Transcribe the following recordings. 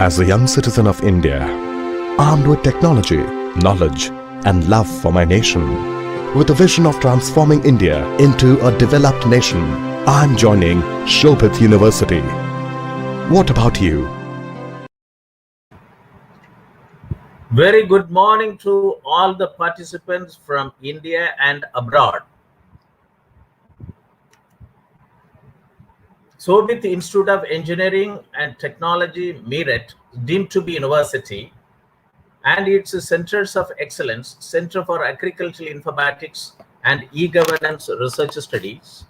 As a young citizen of India, armed with technology, knowledge, and love for my nation, with a vision of transforming India into a developed nation, I'm joining Shobhit University. What about you? Very good morning to all the participants from India and abroad. Shobhit Institute of Engineering and Technology, Meerut, deemed to be university, and its centers of excellence, Center for Agricultural Informatics and E-Governance Research Studies,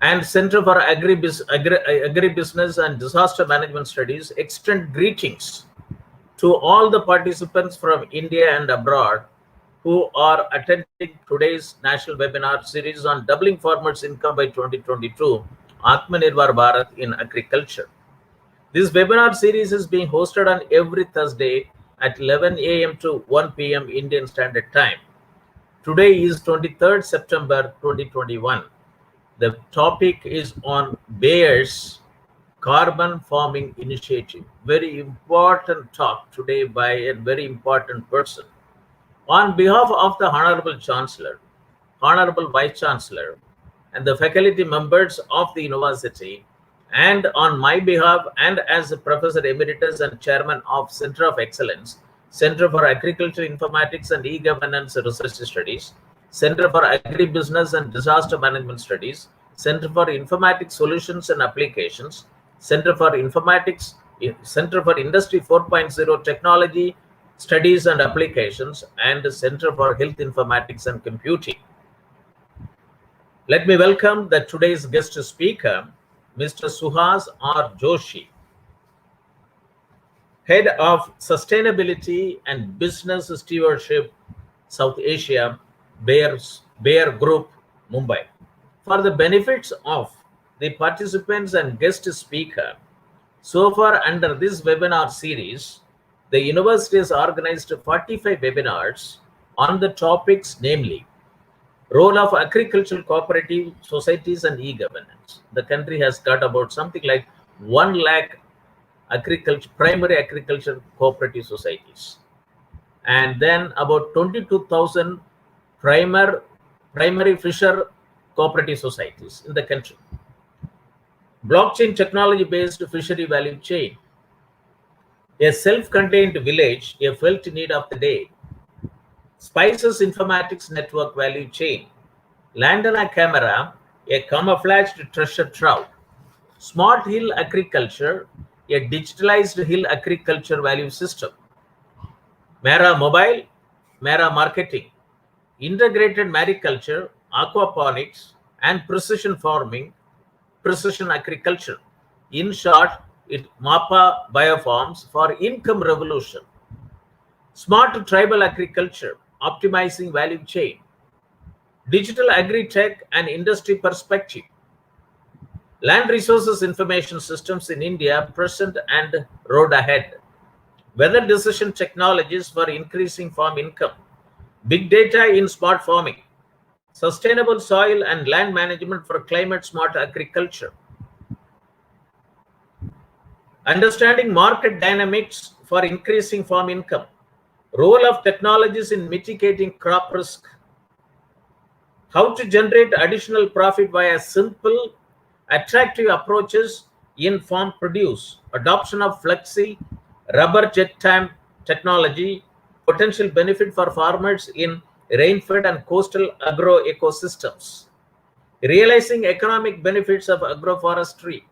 and Center for Agribusiness and Disaster Management Studies, extend greetings to all the participants from India and abroad who are attending today's national webinar series on doubling farmers' income by 2022, Atmanirbhar Bharat in agriculture. This webinar series is being hosted on every Thursday at 11 a.m. to 1 p.m. Indian Standard Time. Today is 23rd September 2021. The topic is on Bayer's Carbon Farming Initiative. Very important talk today by a very important person. On behalf of the Honorable Chancellor, Honorable Vice Chancellor, and the faculty members of the university, and on my behalf and as a Professor Emeritus and Chairman of Center of Excellence, Center for Agricultural Informatics and E-Governance Research Studies, Center for Agribusiness and Disaster Management Studies, Center for Informatics Solutions and Applications, Center for Informatics, Center for Industry 4.0 Technology Studies and Applications, and Center for Health Informatics and Computing. Let me welcome today's guest speaker, Mr. Suhas or Joshi, Head of Sustainability and Business Stewardship, South Asia, Bayer Group, Mumbai. For the benefits of the participants and guest speaker, so far under this webinar series, the university has organized 45 webinars on the topics, namely, role of agricultural cooperative societies and e-governance. The country has got about something like 1 lakh primary agriculture cooperative societies, and then about 22,000 primary fisher cooperative societies in the country. Blockchain technology-based fishery value chain, a self-contained village, a felt need of the day. Spices informatics network value chain, Landana camera, a camouflaged treasure trove. Smart hill agriculture, a digitalized hill agriculture value system. Mera mobile, Mera marketing, integrated mariculture, aquaponics, and precision farming, precision agriculture. In short, it MAPA biofarms for income revolution. Smart tribal agriculture, optimizing value chain. Digital agri-tech and industry perspective. Land resources information systems in India, present and road ahead. Weather decision technologies for increasing farm income. Big data in smart farming. Sustainable soil and land management for climate smart agriculture. Understanding market dynamics for increasing farm income. Role of technologies in mitigating crop risk. How to generate additional profit via simple, attractive approaches in farm produce. Adoption of flexi, rubber jet time technology, potential benefit for farmers in rain-fed and coastal agro ecosystems. Realizing economic benefits of agroforestry.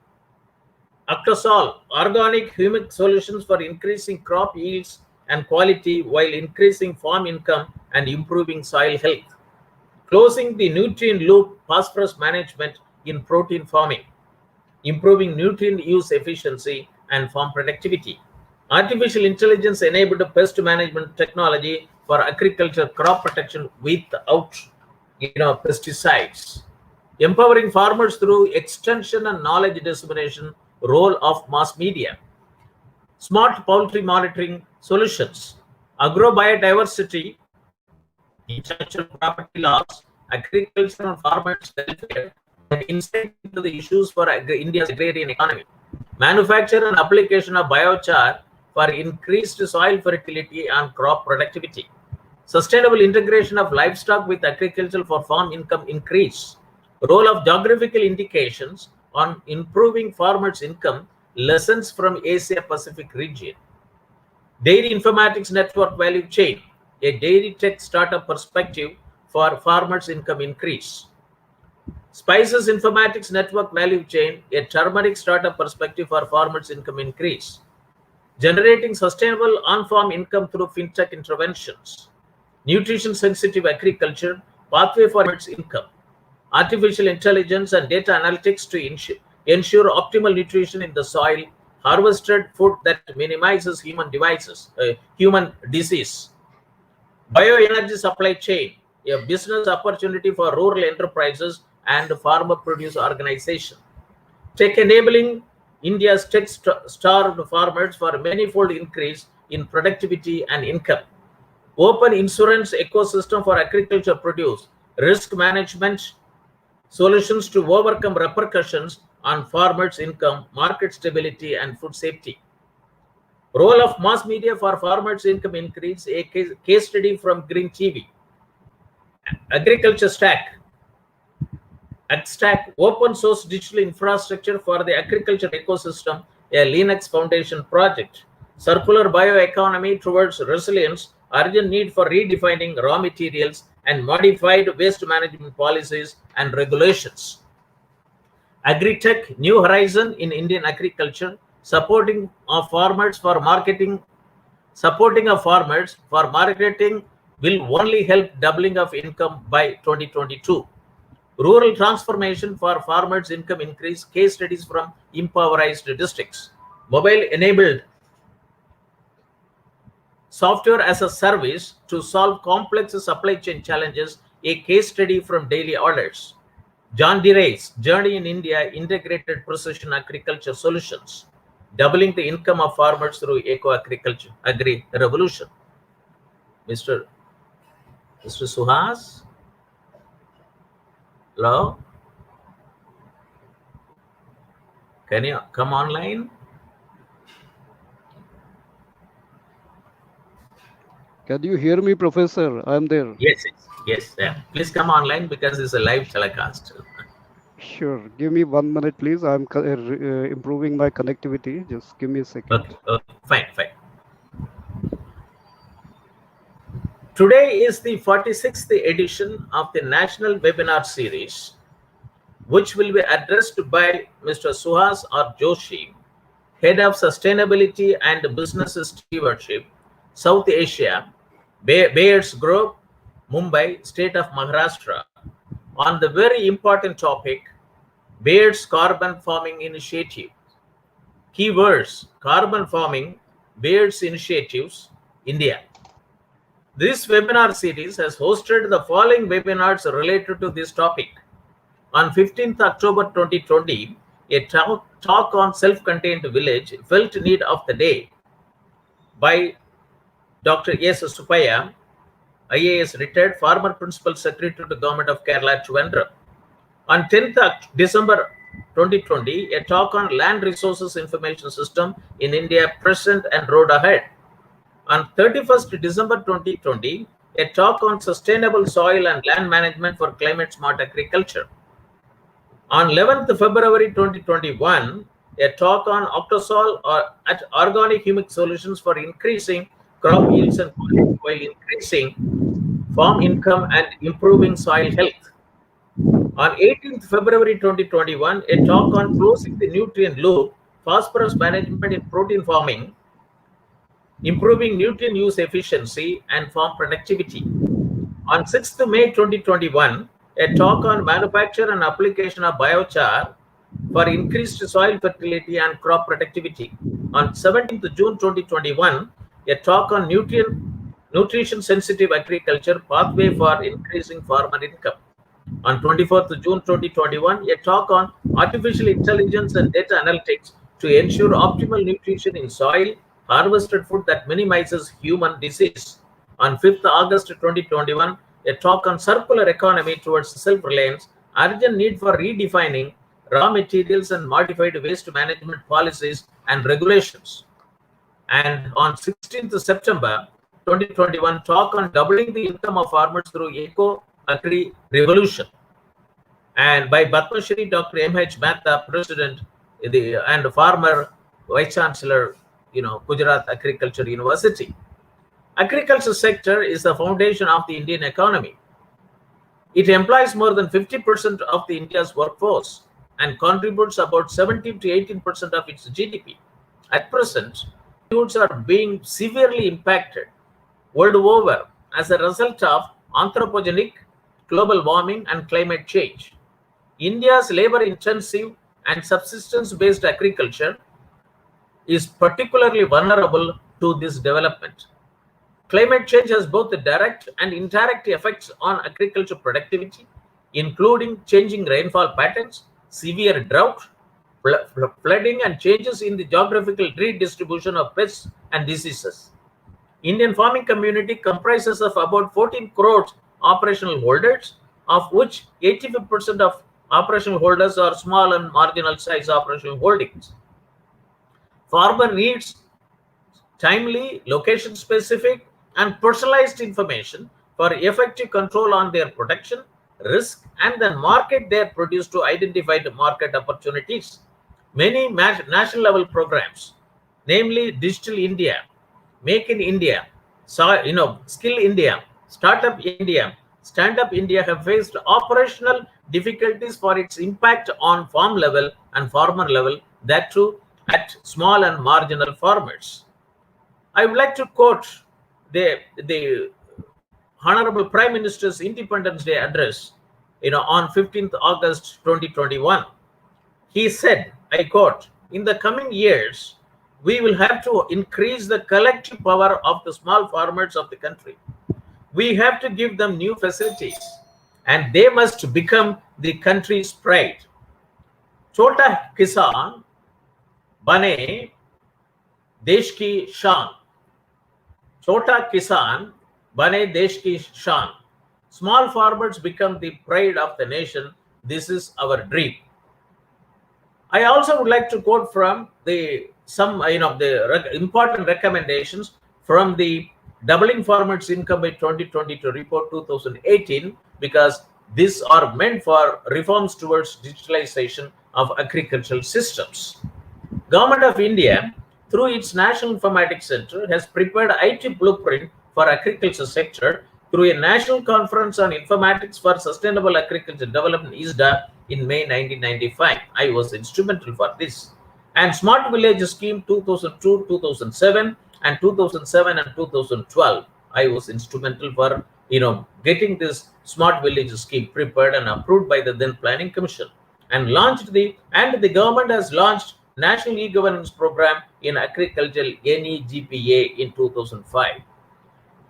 Octosol, organic humic solutions for increasing crop yields and quality while increasing farm income and improving soil health. Closing the nutrient loop, phosphorus management in protein farming. Improving nutrient use efficiency and farm productivity. Artificial intelligence enabled pest management technology for agriculture crop protection without pesticides. Empowering farmers through extension and knowledge dissemination, role of mass media. Smart poultry monitoring solutions. Agrobiodiversity, intellectual property laws, agriculture and farmers' welfare, and insight into the issues for India's agrarian economy. Manufacture and application of biochar for increased soil fertility and crop productivity. Sustainable integration of livestock with agriculture for farm income increase. Role of geographical indications on improving farmers' income, lessons from Asia Pacific region. Dairy Informatics Network Value Chain, a dairy tech startup perspective for farmers' income increase. Spices Informatics Network Value Chain, a turmeric startup perspective for farmers' income increase. Generating sustainable on-farm income through fintech interventions. Nutrition-sensitive agriculture, pathway for farmers' income. Artificial intelligence and data analytics to ensure optimal nutrition in the soil. Harvested food that minimizes human disease. Bioenergy supply chain, a business opportunity for rural enterprises and farmer produce organization. Tech enabling India's tech-starved farmers for manifold increase in productivity and income. Open insurance ecosystem for agriculture produce, risk management, solutions to overcome repercussions on farmers' income, market stability, and food safety. Role of mass media for farmers' income increase, a case study from Green TV. Agriculture Stack, AgStack, open source digital infrastructure for the agriculture ecosystem, a Linux Foundation project. Circular bioeconomy towards resilience, urgent need for redefining raw materials and modified waste management policies and regulations. Agritech, new horizon in Indian agriculture, supporting of farmers for marketing will only help doubling of income by 2022. Rural transformation for farmers' income increase, case studies from impoverished districts. Mobile-enabled software as a service to solve complex supply chain challenges, a case study from daily orders. John Deere's journey in India, integrated precision agriculture solutions, doubling the income of farmers through eco-agriculture, agri-revolution. Mr. Suhas? Hello? Can you come online? Can you hear me, Professor? I'm there. Yes. Yeah. Please come online because it's a live telecast. Sure. Give me 1 minute, please. I'm improving my connectivity. Just give me a second. Okay. Fine. Today is the 46th edition of the National Webinar Series, which will be addressed by Mr. Suhas or Joshi, Head of Sustainability and Business Stewardship, South Asia, Bayers Group, Mumbai, State of Maharashtra, on the very important topic, Bayers Carbon Farming Initiative. Keywords: carbon farming, Bayers Initiatives, India. This webinar series has hosted the following webinars related to this topic. On 15th October 2020, a talk on self-contained village, felt need of the day, by Dr. S. Suppaiah, IAS retired, former Principal Secretary to Government of Kerala, Trivandrum. On 10th December 2020, a talk on Land Resources Information System in India, present and road ahead. On 31st December 2020, a talk on sustainable soil and land management for climate smart agriculture. On 11th February 2021, a talk on Octosol at organic humic solutions for increasing crop yields and quality while increasing farm income and improving soil health. On 18th February 2021, a talk on closing the nutrient loop, phosphorus management in protein farming, improving nutrient use efficiency and farm productivity. On 6th May 2021, a talk on manufacture and application of biochar for increased soil fertility and crop productivity. On 17th June 2021, a talk on nutrition-sensitive agriculture, pathway for increasing farmer income. On 24th June 2021, a talk on artificial intelligence and data analytics to ensure optimal nutrition in soil, harvested food that minimizes human disease. On 5th August 2021, a talk on circular economy towards self-reliance, urgent need for redefining raw materials and modified waste management policies and regulations. And on 16th September 2021, talk on doubling the income of farmers through eco-agri revolution. And by Padma Shri Dr. M.H. Mehta, President and former Vice Chancellor, Gujarat Agriculture University. Agriculture sector is the foundation of the Indian economy. It employs more than 50% of the India's workforce and contributes about 17 to 18% of its GDP. At present, livelihoods are being severely impacted world over as a result of anthropogenic global warming and climate change. India's labor-intensive and subsistence-based agriculture is particularly vulnerable to this development. Climate change has both the direct and indirect effects on agriculture productivity, including changing rainfall patterns, severe drought, flooding, and changes in the geographical redistribution of pests and diseases. Indian farming community comprises of about 14 crores operational holders, of which 85% of operational holders are small and marginal size operational holdings. Farmer needs timely, location-specific, and personalized information for effective control on their production, risk, and then market their produce to identify the market opportunities. Many national level programs, namely Digital India, Make in India, Skill India, Startup India, Stand Up India have faced operational difficulties for its impact on farm level and farmer level, that too at small and marginal farmers. I would like to quote the Honorable Prime Minister's Independence Day address, on 15th August 2021. He said, I quote, "In the coming years, we will have to increase the collective power of the small farmers of the country. We have to give them new facilities, and they must become the country's pride. Chota Kisan bane desh ki shaan. Chota Kisan bane desh ki shaan. Small farmers become the pride of the nation. This is our dream." I also would like to quote from some important recommendations from the Doubling Farmers' Income by 2022 report 2018, because these are meant for reforms towards digitalization of agricultural systems. Government of India, through its National Informatics Center, has prepared IT blueprint for agriculture sector through a National Conference on Informatics for Sustainable Agriculture Development ISDA in May 1995. I was instrumental for this. And Smart Village Scheme 2002-2007 and 2007 and 2012. I was instrumental for getting this Smart Village Scheme prepared and approved by the then Planning Commission, and the government has launched National E-Governance Program in Agricultural NEGPA in 2005.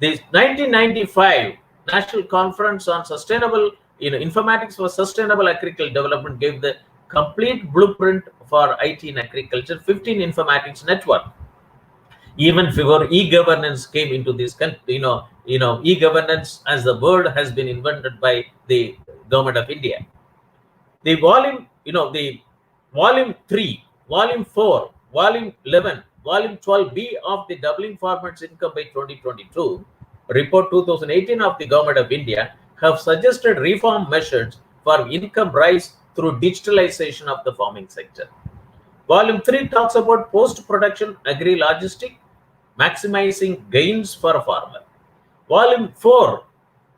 The 1995 National Conference on Sustainable Informatics for Sustainable Agricultural Development gave the complete blueprint for IT in agriculture, 15 informatics network. Even before e-governance came into this country, e-governance as the word has been invented by the government of India. The volume 3, volume 4, volume 11, volume 12B of the Doubling Farmers' Income by 2022 report 2018 of the government of India have suggested reform measures for income rise through digitalization of the farming sector. Volume 3 talks about post-production agri-logistic, maximizing gains for a farmer. Volume 4,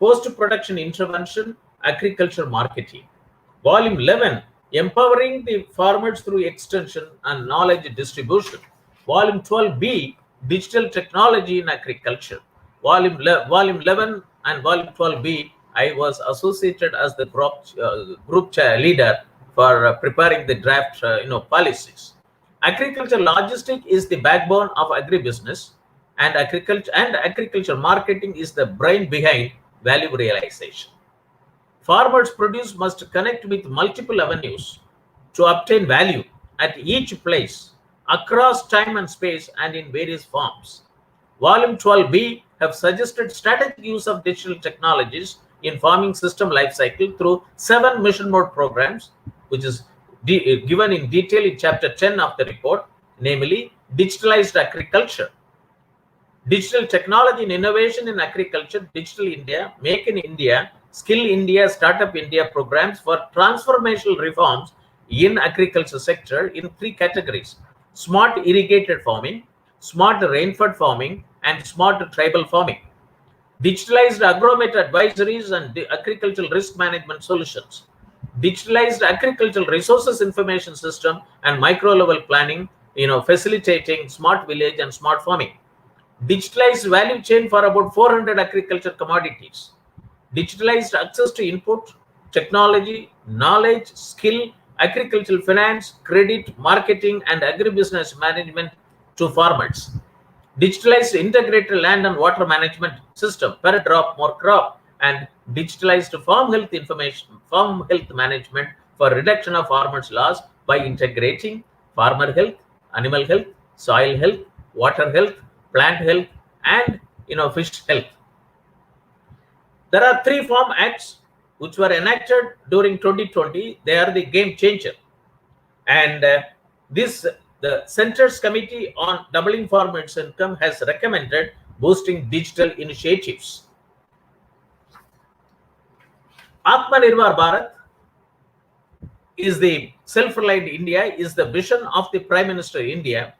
post-production intervention, agriculture marketing. Volume 11, empowering the farmers through extension and knowledge distribution. Volume 12B, digital technology in agriculture. Volume 11 and Volume 12B, I was associated as the group leader for preparing the draft policies. Agriculture logistic is the backbone of agribusiness, and agriculture marketing is the brain behind value realization. Farmers' produce must connect with multiple avenues to obtain value at each place, across time and space, and in various forms. Volume 12B have suggested strategic use of digital technologies in farming system lifecycle through 7 mission mode programs, which is given in detail in chapter 10 of the report, namely digitalized agriculture. Digital technology and innovation in agriculture, Digital India, Make in India, Skill India, Startup India programs for transformational reforms in agriculture sector in 3 categories: smart irrigated farming, smart rainfed farming, and smart tribal farming. Digitalized agromet advisories and agricultural risk management solutions. Digitalized agricultural resources information system and micro level planning, facilitating smart village and smart farming. Digitalized value chain for about 400 agriculture commodities. Digitalized access to input, technology, knowledge, skill, agricultural finance, credit, marketing, and agribusiness management to farmers. Digitalized integrated land and water management system, per drop more crop, and digitalized farm health management for reduction of farmers' loss by integrating farmer health, animal health, soil health, water health, plant health, and fish health. There are 3 farm acts which were enacted during 2020. They are the game changer, and the Centre's Committee on Doubling Farmers' Income has recommended boosting digital initiatives. Atmanirbhar Bharat is the self-reliant India is the vision of the Prime Minister of India,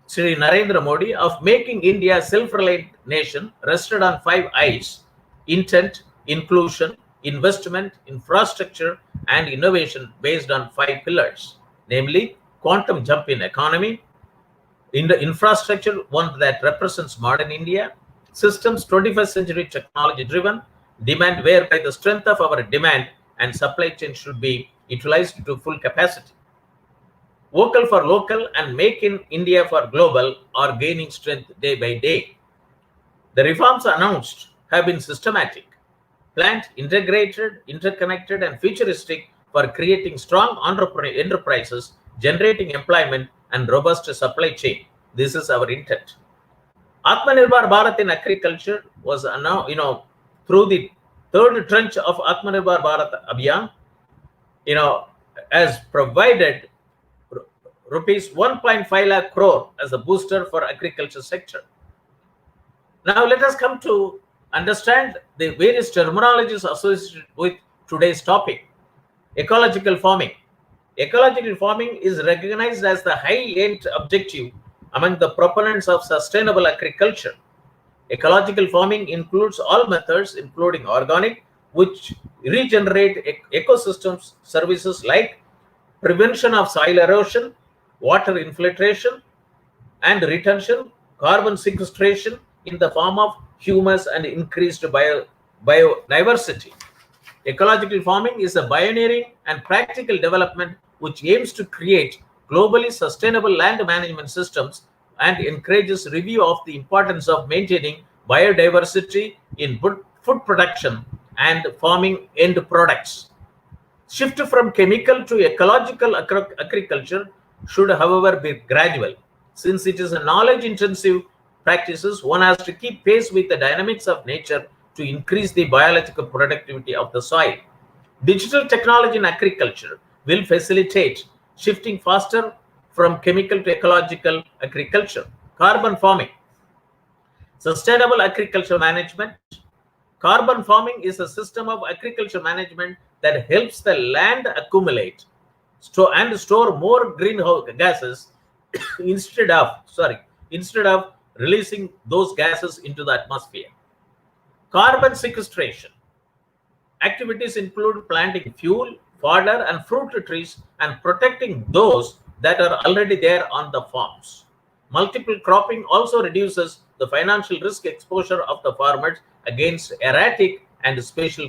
Shri Narendra Modi, of making India a self-reliant nation rested on 5 I's: intent, inclusion, investment, infrastructure, and innovation based on 5 pillars, namely quantum jump in economy, in the infrastructure, one that represents modern India, systems 21st century technology driven, demand whereby the strength of our demand and supply chain should be utilized to full capacity. Vocal for local and make in India for global are gaining strength day by day. The reforms announced have been systematic, planned, integrated, interconnected, and futuristic for creating strong enterprises, generating employment, and robust supply chain. This is our intent. Atmanirbhar Bharat in agriculture was now, through the 3rd tranche of Atmanirbhar Bharat Abhiyan, has provided rupees 1.5 lakh crore as a booster for agriculture sector. Now let us come to understand the various terminologies associated with today's topic. Ecological farming. Ecological farming is recognized as the high-end objective among the proponents of sustainable agriculture. Ecological farming includes all methods, including organic, which regenerate ecosystems services like prevention of soil erosion, water infiltration and retention, carbon sequestration in the form of humus, and increased biodiversity. Ecological farming is a pioneering and practical development which aims to create globally sustainable land management systems and encourages review of the importance of maintaining biodiversity in food production and farming end products. Shift from chemical to ecological agriculture should, however, be gradual. Since it is a knowledge-intensive practices, one has to keep pace with the dynamics of nature to increase the biological productivity of the soil. Digital technology in agriculture will facilitate shifting faster from chemical to ecological agriculture. Carbon farming. Sustainable agriculture management. Carbon farming is a system of agriculture management that helps the land accumulate and store more greenhouse gases instead of releasing those gases into the atmosphere. Carbon sequestration. Activities include planting fuel, fodder, and fruit trees and protecting those that are already there on the farms. Multiple cropping also reduces the financial risk exposure of the farmers against erratic and spatial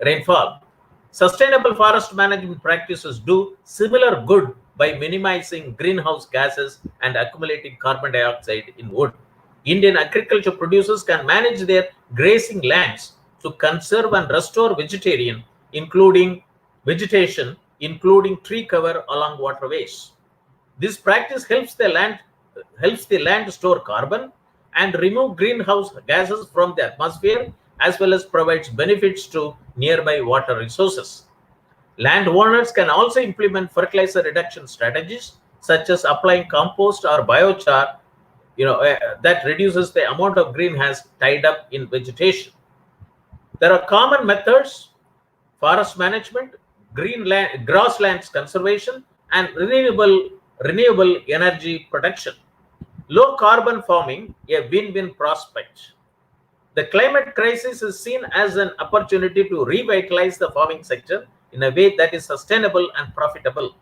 rainfall. Sustainable forest management practices do similar good by minimizing greenhouse gases and accumulating carbon dioxide in wood. Indian agriculture producers can manage their grazing lands to conserve and restore vegetation, including tree cover along waterways. This practice helps the land store carbon and remove greenhouse gases from the atmosphere, as well as provides benefits to nearby water resources. Landowners can also implement fertilizer reduction strategies, such as applying compost or biochar, that reduces the amount of greenhouse tied up in vegetation. There are common methods: forest management, grasslands conservation, and renewable energy production. Low carbon farming, a win-win prospect. The climate crisis is seen as an opportunity to revitalize the farming sector in a way that is sustainable and profitable.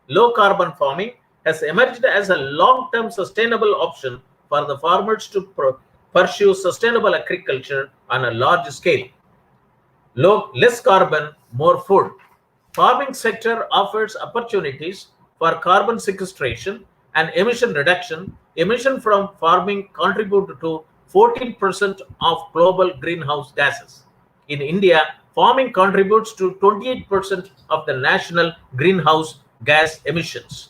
Low carbon farming has emerged as a long-term sustainable option for the farmers to pursue sustainable agriculture on a large scale. Less carbon, more food. Farming sector offers opportunities for carbon sequestration and emission reduction. Emission from farming contribute to 14% of global greenhouse gases. In India, farming contributes to 28% of the national greenhouse gas emissions.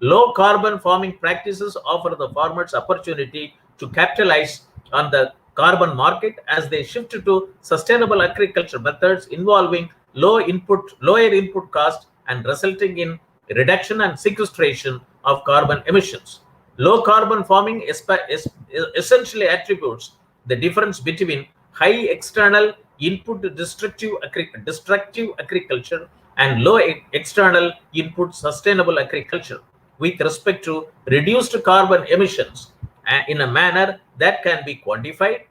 Low carbon farming practices offer the farmers opportunity to capitalize on the carbon market as they shift to sustainable agriculture methods involving lower input cost and resulting in reduction and sequestration of carbon emissions. Low carbon farming essentially attributes the difference between high external input destructive agriculture and low external input sustainable agriculture with respect to reduced carbon emissions in a manner that can be quantified,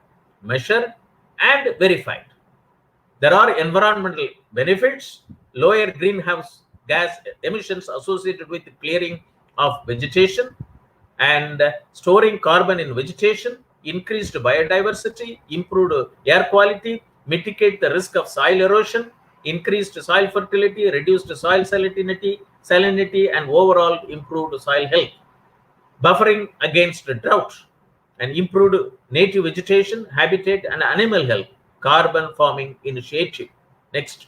measured, and verified. There are environmental benefits: lower greenhouse gas emissions associated with clearing of vegetation and storing carbon in vegetation, increased biodiversity, improved air quality, mitigate the risk of soil erosion, increased soil fertility, reduced soil salinity, and overall improved soil health. Buffering against drought and improved native vegetation, habitat, and animal health. Carbon farming initiative. Next,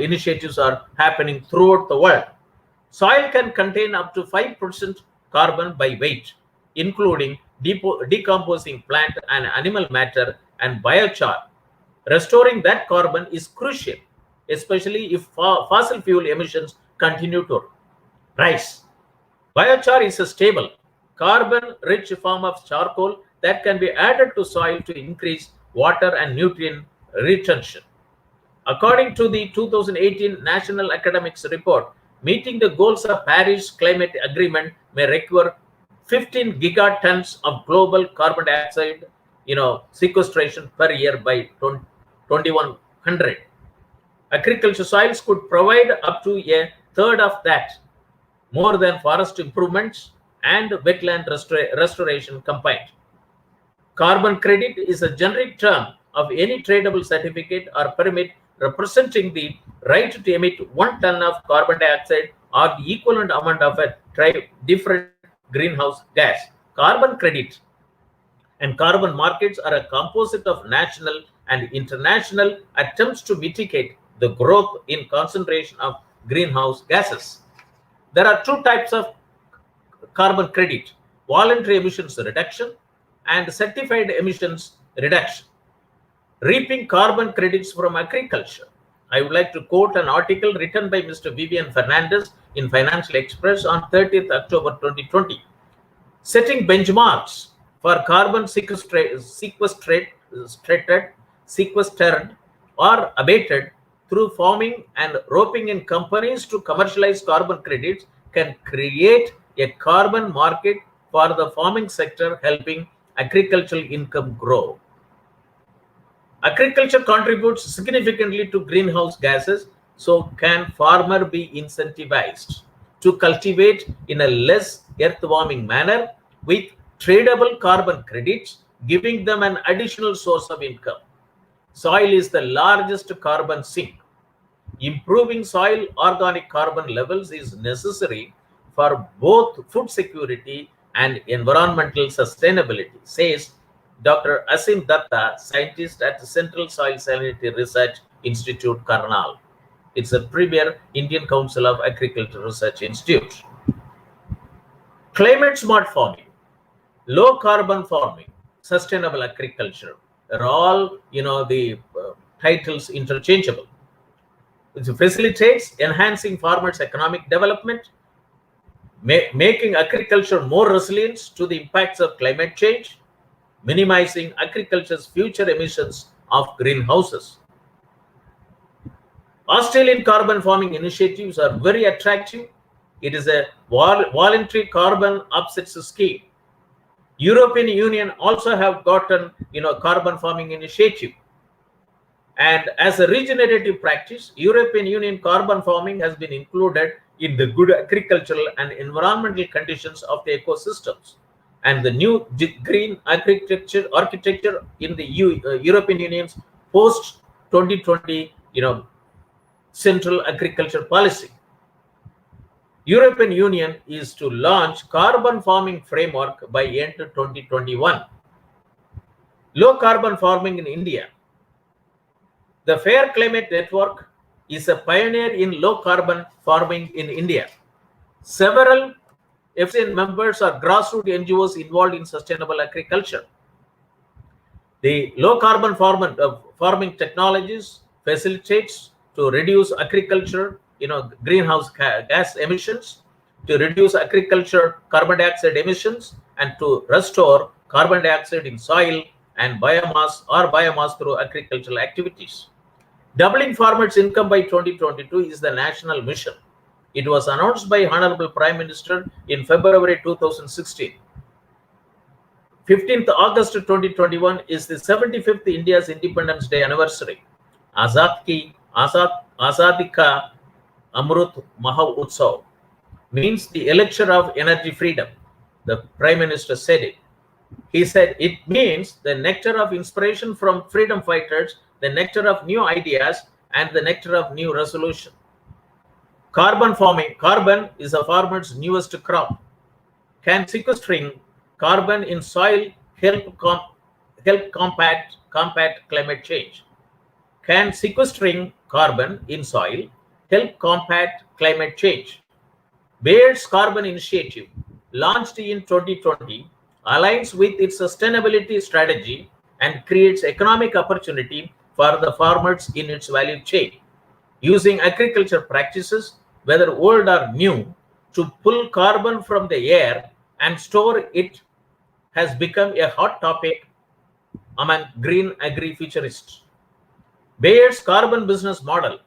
initiatives are happening throughout the world. Soil can contain up to 5% carbon by weight, including decomposing plant and animal matter and biochar. Restoring that carbon is crucial, especially if fossil fuel emissions continue to rise. Biochar is a stable, carbon-rich form of charcoal that can be added to soil to increase water and nutrient retention. According to the 2018 National Academics Report, meeting the goals of Paris Climate Agreement may require 15 gigatons of global carbon dioxide sequestration per year by 2100. Agriculture soils could provide up to a third of that, more than forest improvements and wetland restoration combined. Carbon credit is a generic term of any tradable certificate or permit representing the right to emit 1 ton of carbon dioxide or the equivalent amount of a different greenhouse gas. Carbon credit and carbon markets are a composite of national and international attempts to mitigate the growth in concentration of greenhouse gases. There are two types of carbon credit: voluntary emissions reduction and certified emissions reduction. Reaping carbon credits from agriculture. I would like to quote an article written by Mr. Vivian Fernandez in Financial Express on 30th October 2020. Setting benchmarks for carbon sequestered or abated through farming and roping in companies to commercialize carbon credits can create a carbon market for the farming sector, helping agricultural income grow. Agriculture contributes significantly to greenhouse gases, so can farmer be incentivized to cultivate in a less earth-warming manner with tradable carbon credits, giving them an additional source of income. Soil is the largest carbon sink. Improving soil organic carbon levels is necessary for both food security and environmental sustainability, says Dr. Asim Datta, scientist at the Central Soil Salinity Research Institute, Karnal. It's a premier Indian Council of Agriculture Research Institute. Climate smart farming, low carbon farming, sustainable agriculture are all, the titles interchangeable. which facilitates enhancing farmers' economic development, making agriculture more resilient to the impacts of climate change, minimizing agriculture's future emissions of greenhouses. Australian carbon farming initiatives are very attractive. It is a voluntary carbon offsets scheme. European Union also have gotten carbon farming initiative. And as a regenerative practice, European Union carbon farming has been included in the good agricultural and environmental conditions of the ecosystems. And the new green architecture in the European Union's post-2020 Central Agriculture Policy. European Union is to launch carbon farming framework by end 2021. Low carbon farming in India. The Fair Climate Network is a pioneer in low carbon farming in India. Several FCN members are grassroots NGOs involved in sustainable agriculture. The low carbon farming technologies facilitates to reduce agriculture, greenhouse gas emissions, to reduce agriculture carbon dioxide emissions, and to restore carbon dioxide in soil and biomass through agricultural activities. Doubling farmers' income by 2022 is the national mission. It was announced by Hon'ble Prime Minister in February 2016. 15th August 2021 is the 75th India's Independence Day anniversary. Azadi Ka Amrut Maha Utsav means the elixir of energy freedom. The Prime Minister said it. He said it means the nectar of inspiration from freedom fighters, the nectar of new ideas, and the nectar of new resolution. Carbon farming. Carbon is a farmer's newest crop. Can sequestering carbon in soil help combat climate change? Can sequestering carbon in soil help combat climate change? Bayer's carbon initiative, launched in 2020, aligns with its sustainability strategy and creates economic opportunity for the farmers in its value chain. Using agriculture practices, whether old or new, to pull carbon from the air and store it has become a hot topic among green agri-futurists. Bayer's carbon business model,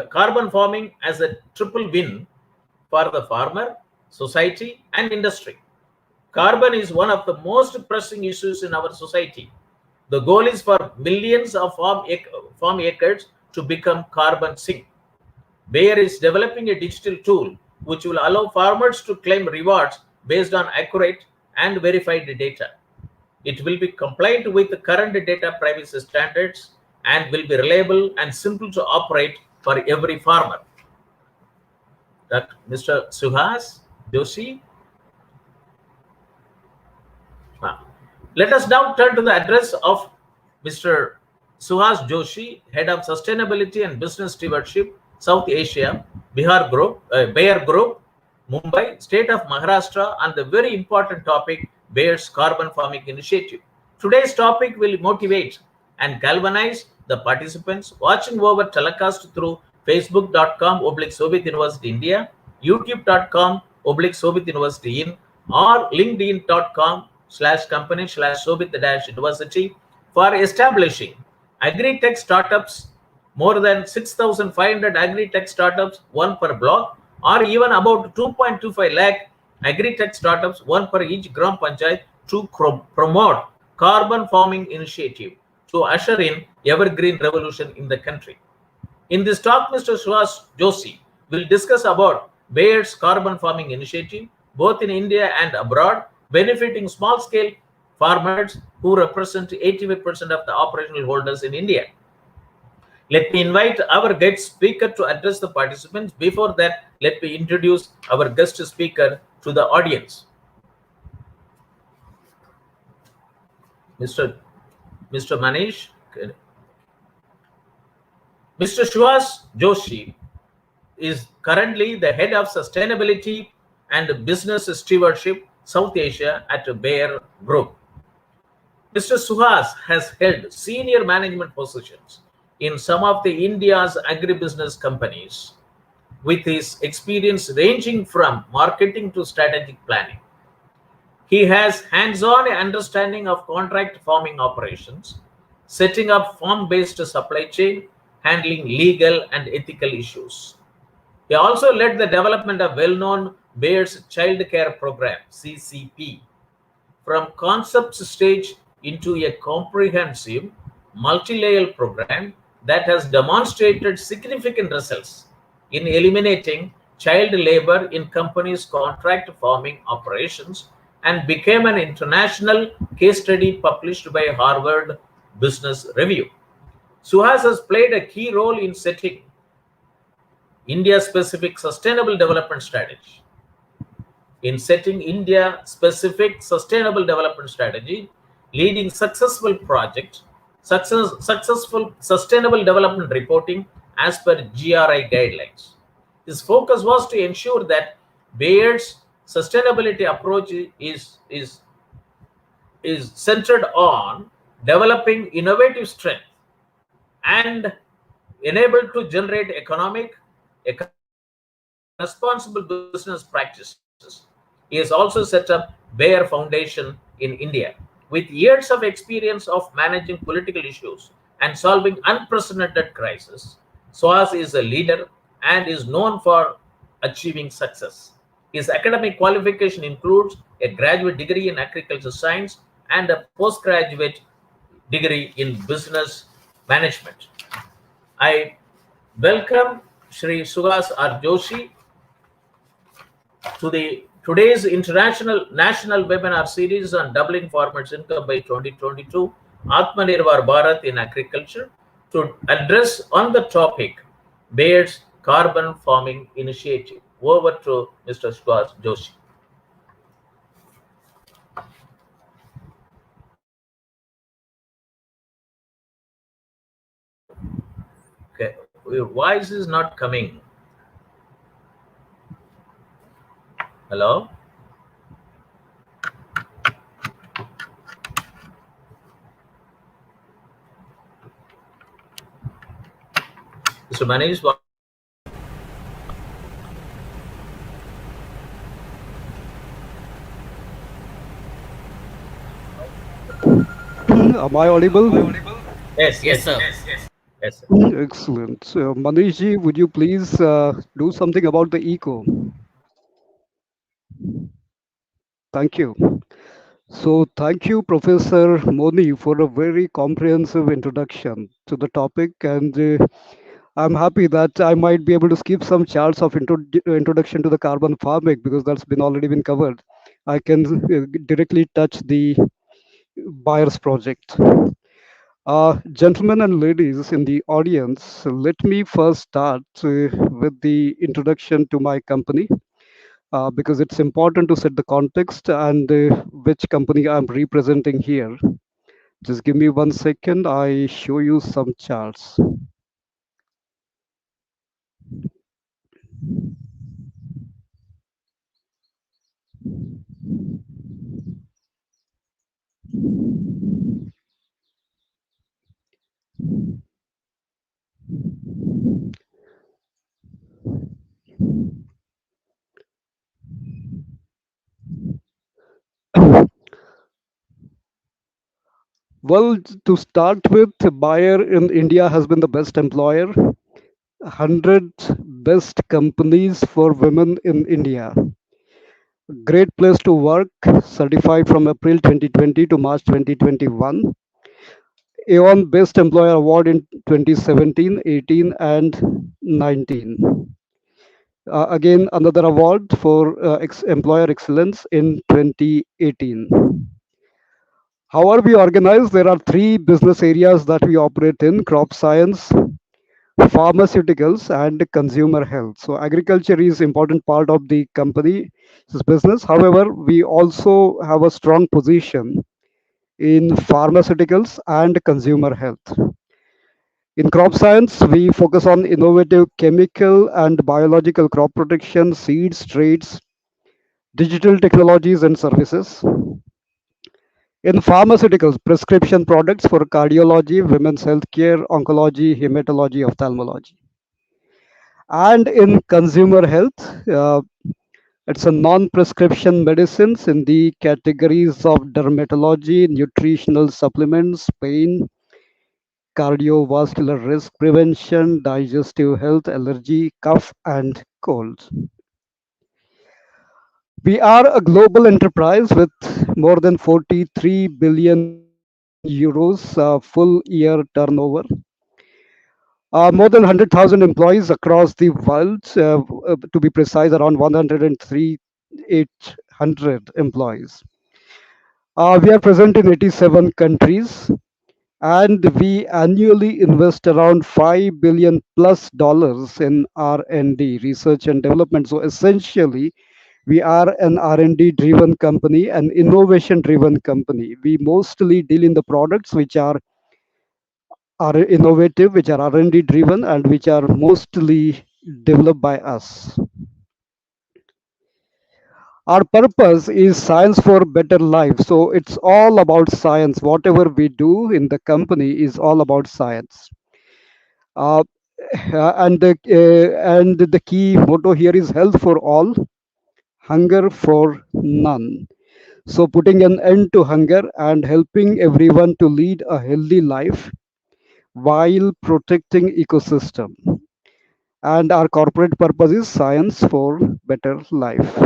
carbon farming as a triple win for the farmer, society, and industry. Carbon is one of the most pressing issues in our society. The goal is for millions of farm acres to become carbon sink. Bayer is developing a digital tool which will allow farmers to claim rewards based on accurate and verified data. It will be compliant with the current data privacy standards and will be reliable and simple to operate for every farmer. Mr. Suhas, Joshi. Let us now turn to the address of Mr. Suhas Joshi, Head of Sustainability and Business Stewardship, South Asia, Bayer Group, Mumbai, State of Maharashtra, on the very important topic, Bayer's carbon farming initiative. Today's topic will motivate and galvanize the participants watching over telecast through facebook.com/Shobhit University India, youtube.com/Shobhit University in, or linkedin.com/company/Shobhit-University for establishing agri-tech startups, more than 6,500 agri-tech startups, one per block, or even about 2.25 lakh agri-tech startups, one per each Gram Panchayat, to promote carbon farming initiative to usher in evergreen revolution in the country. In this talk, Mr. Suhas Joshi will discuss about Bayer's carbon farming initiative, both in India and abroad, benefiting small-scale farmers who represent 85% of the operational holders in India. Let me invite our guest speaker to address the participants. Before that, let me introduce our guest speaker to the audience. Mr. Manish. Mr. Suhas Joshi is currently the Head of Sustainability and Business Stewardship, South Asia at Bayer Group. Mr. Suhas has held senior management positions in some of the India's agribusiness companies, with his experience ranging from marketing to strategic planning. He has hands-on understanding of contract farming operations, setting up farm-based supply chain, handling legal and ethical issues. He also led the development of well-known Bayer's Child Care Program (CCP) from concept stage into a comprehensive multi-layer program that has demonstrated significant results in eliminating child labor in companies' contract farming operations and became an international case study published by Harvard Business Review. Suhas has played a key role in setting India-specific sustainable development strategy. In setting India-specific sustainable development strategy, leading successful successful sustainable development reporting as per GRI guidelines. His focus was to ensure that Bayer's sustainability approach is centered on developing innovative strength and enabled to generate responsible business practices. He has also set up Bayer Foundation in India. With years of experience of managing political issues and solving unprecedented crises, Suhas is a leader and is known for achieving success. His academic qualification includes a graduate degree in agriculture science and a postgraduate degree in business management. I welcome Shri Suhas R. Joshi to the today's international national webinar series on doubling farmers' income by 2022, Atmanirbhar Bharat in agriculture, to address on the topic Bayer's carbon farming initiative. Over to Mr. Suhas Joshi. Okay, your voice is not coming. Hello? Mr. Manish, Am I audible? yes, Yes, sir. yes, sir. Excellent. Manishji, would you please do something about the echo? Thank you. So, thank you, Professor Moni, for a very comprehensive introduction to the topic. And I'm happy that I might be able to skip some charts of introduction to the carbon farming because that's been already been covered. I can directly touch the buyer's project. Gentlemen and ladies in the audience, let me first start with the introduction to my company because it's important to set the context and which company I'm representing here. Just give me 1 second, I show you some charts. Well, to start with, Bayer in India has been the best employer. 100 best companies for women in India. Great place to work, certified from April 2020 to March 2021. Aon Best Employer Award in 2017, 18, and 19. Again, another award for Employer Excellence in 2018. How are we organized? There are 3 business areas that we operate in: crop science, pharmaceuticals, and consumer health. So agriculture is important part of the company's business. However, we also have a strong position in pharmaceuticals and consumer health. In crop science, we focus on innovative chemical and biological crop protection, seeds, traits, digital technologies, and services. In pharmaceuticals, prescription products for cardiology, women's healthcare, oncology, hematology, ophthalmology. And in consumer health, it's a non-prescription medicines in the categories of dermatology, nutritional supplements, pain, cardiovascular risk prevention, digestive health, allergy, cough, and cold. We are a global enterprise with more than 43 billion euros full year turnover. More than 100,000 employees across the world, to be precise, around 103, 800 employees. We are present in 87 countries, and we annually invest around 5 billion plus dollars in R&D, research and development. So essentially, we are an R&D driven company, an innovation driven company. We mostly deal in the products which are innovative, which are R&D driven, and which are mostly developed by us. Our purpose is science for better life. So it's all about science. Whatever we do in the company is all about science. Uh, and the key motto here is health for all, hunger for none. So putting an end to hunger and helping everyone to lead a healthy life while protecting ecosystem. And our corporate purpose is science for better life.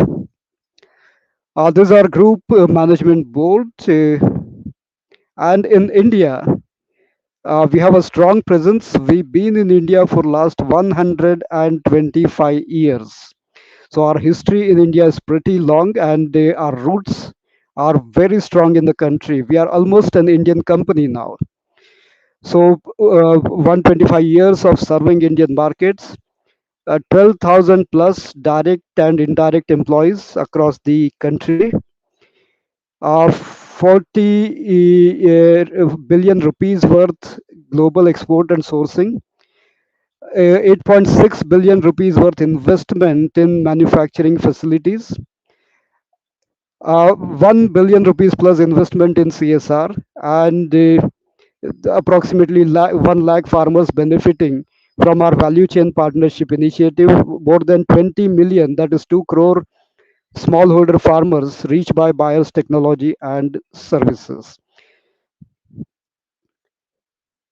This is our group management board, and in India, we have a strong presence. We've been in India for last 125 years. So our history in India is pretty long, and our roots are very strong in the country. We are almost an Indian company now. So 125 years of serving Indian markets, 12,000 plus direct and indirect employees across the country, 40 billion rupees worth global export and sourcing, 8.6 billion rupees worth investment in manufacturing facilities, 1 billion rupees plus investment in CSR, and approximately 1 lakh farmers benefiting from our value chain partnership initiative. More than 20 million, that is 2 crore smallholder farmers reached by buyers technology and services.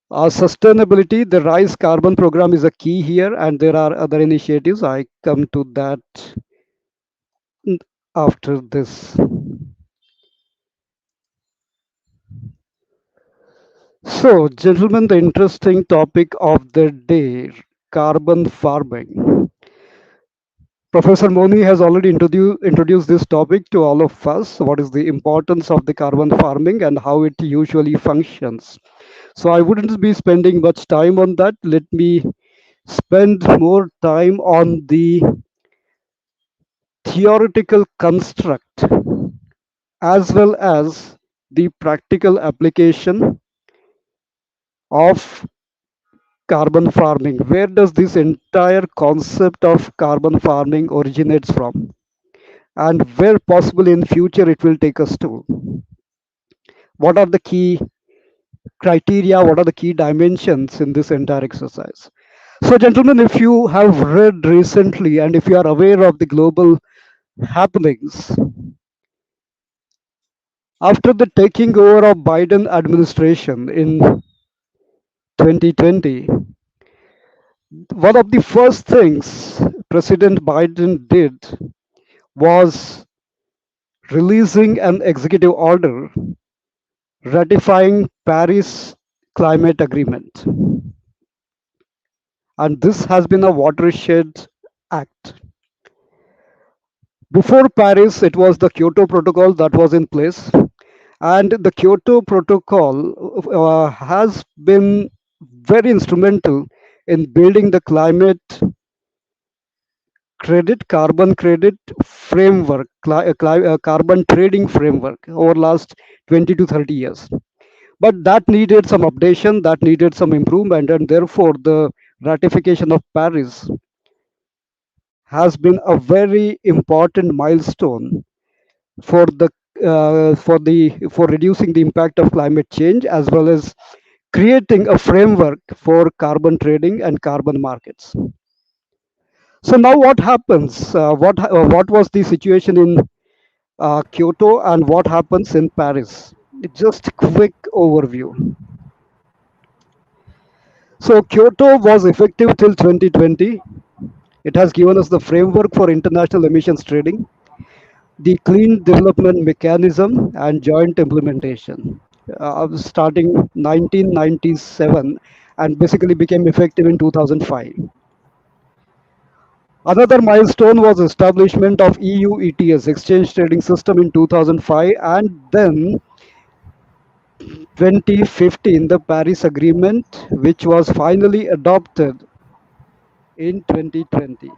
Sustainability, the RISE carbon program is a key here, and there are other initiatives. I come to that after this. So, gentlemen, the interesting topic of the day, carbon farming. Professor Moni has already introduced this topic to all of us. What is the importance of the carbon farming and how it usually functions? So I wouldn't be spending much time on that. Let me spend more time on the theoretical construct as well as the practical application of carbon farming. Where does this entire concept of carbon farming originates from? And where possible in future it will take us to? What are the key criteria? What are the key dimensions in this entire exercise? So, gentlemen, if you have read recently and if you are aware of the global happenings, after the taking over of Biden administration in 2020, one of the first things President Biden did was releasing an executive order ratifying Paris Climate Agreement. And this has been a watershed act. Before Paris, it was the Kyoto Protocol that was in place. And the Kyoto Protocol has been very instrumental in building the climate credit, carbon credit framework, carbon trading framework over last 20 to 30 years. But that needed some updation, that needed some improvement, and therefore the ratification of Paris has been a very important milestone for the for reducing the impact of climate change, as well as creating a framework for carbon trading and carbon markets. So now what happens? What was the situation in Kyoto and what happens in Paris? Just quick overview. So Kyoto was effective till 2020. It has given us the framework for international emissions trading, the clean development mechanism, and joint implementation, starting 1997 and basically became effective in 2005. Another milestone was establishment of EU ETS, exchange trading system, in 2005, and then 2015 the Paris Agreement, which was finally adopted in 2020.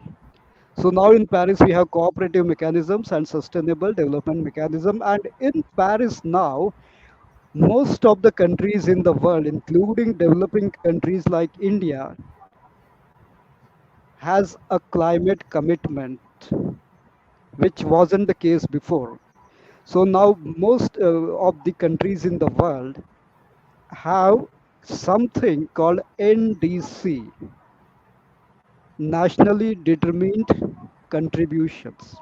So now in Paris we have cooperative mechanisms and sustainable development mechanism, and in Paris now most of the countries in the world, including developing countries like India, has a climate commitment, which wasn't the case before. So now most of the countries in the world have something called NDC, nationally determined contributions.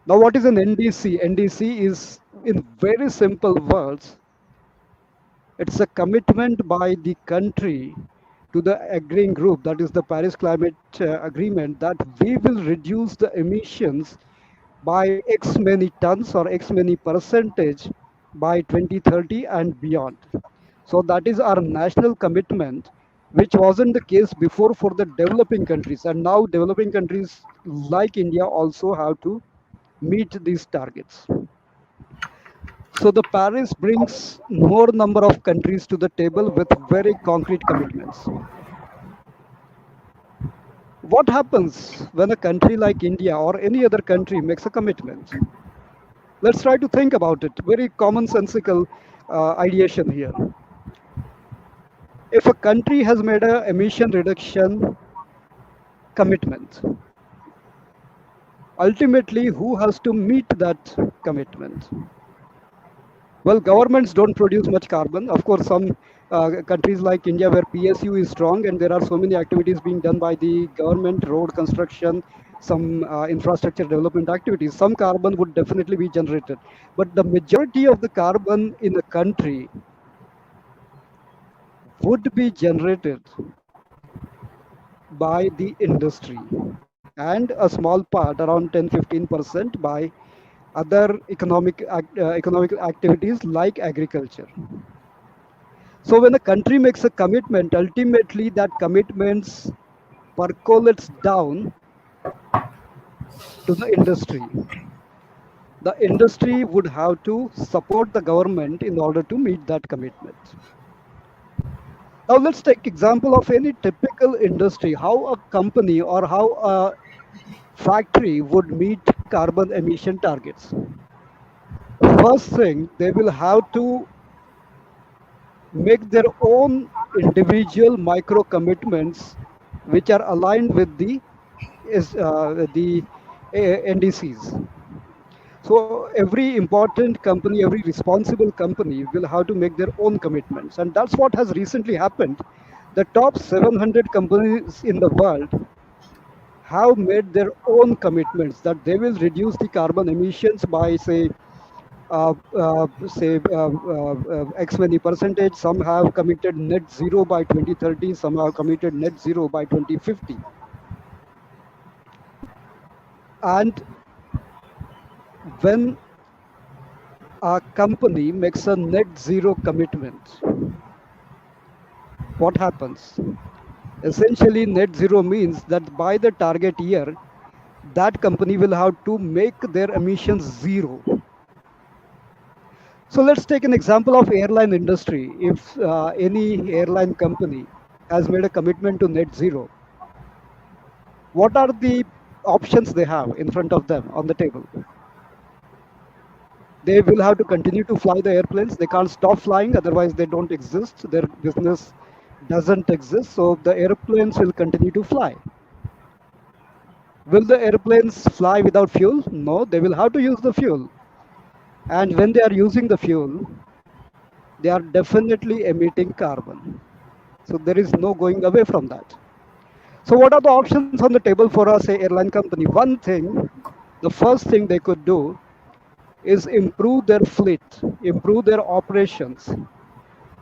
Now, what is an NDC? NDC is, in very simple words, it's a commitment by the country to the agreeing group, that is the Paris Climate Agreement, that we will reduce the emissions by X many tons or X many percentage by 2030 and beyond. So that is our national commitment, which wasn't the case before for the developing countries. And now developing countries like India also have to meet these targets. So the Paris brings more number of countries to the table with very concrete commitments. What happens when a country like India or any other country makes a commitment? Let's try to think about it. Very commonsensical ideation here. If a country has made an emission reduction commitment, ultimately who has to meet that commitment? Well, governments don't produce much carbon. Of course, some countries like India, where PSU is strong and there are so many activities being done by the government, road construction, some infrastructure development activities, some carbon would definitely be generated. But the majority of the carbon in a country would be generated by the industry, and a small part, around 10-15%, by other economic activities like agriculture. So when a country makes a commitment, ultimately that commitments percolates down to the industry. The industry would have to support the government in order to meet that commitment. Now let's take example of any typical industry, how a company or how a factory would meet carbon emission targets. First thing, they will have to make their own individual micro commitments which are aligned with the NDCs. So every important company, every responsible company will have to make their own commitments, and that's what has recently happened. The top 700 companies in the world have made their own commitments that they will reduce the carbon emissions by X many percentage. Some have committed net zero by 2030, some have committed net zero by 2050. And when a company makes a net zero commitment, what happens? Essentially, net zero means that by the target year, that company will have to make their emissions zero. So let's take an example of airline industry. If any airline company has made a commitment to net zero, what are the options they have in front of them on the table? They will have to continue to fly the airplanes. They can't stop flying, otherwise they don't exist. Their business doesn't exist. So the airplanes will continue to fly. Will the airplanes fly without fuel? No, they will have to use the fuel. And when they are using the fuel, they are definitely emitting carbon. So there is no going away from that. So what are the options on the table for us, say airline company? One thing, the first thing they could do is improve their fleet, improve their operations.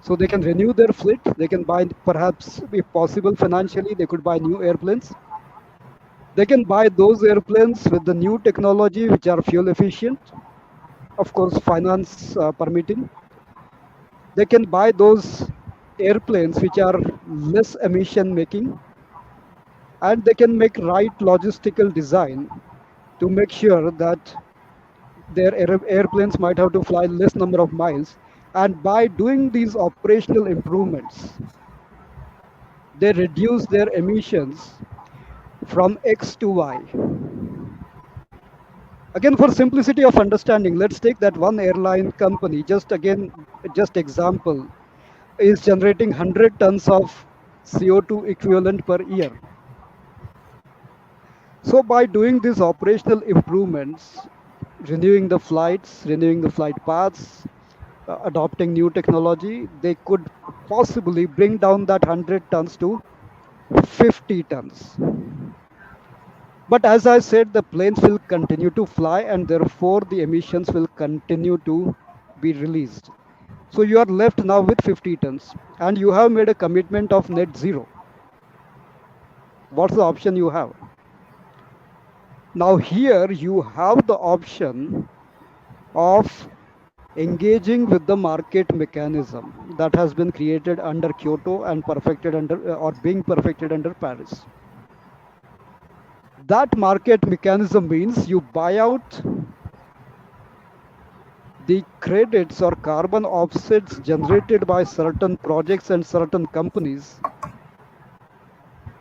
So they can renew their fleet. They can buy, perhaps, if possible, financially, they could buy new airplanes. They can buy those airplanes with the new technology, which are fuel efficient, of course, finance permitting. They can buy those airplanes which are less emission making, and they can make right logistical design to make sure that their airplanes might have to fly less number of miles. And by doing these operational improvements, they reduce their emissions from X to Y. Again, for simplicity of understanding, let's take that one airline company, just example, is generating 100 tons of CO2 equivalent per year. So by doing these operational improvements, renewing the flight paths, adopting new technology, they could possibly bring down that 100 tons to 50 tons. But as I said, the planes will continue to fly and therefore the emissions will continue to be released. So you are left now with 50 tons and you have made a commitment of net zero. What's the option you have? Now, here you have the option of engaging with the market mechanism that has been created under Kyoto and perfected under or being perfected under Paris. That market mechanism means you buy out the credits or carbon offsets generated by certain projects and certain companies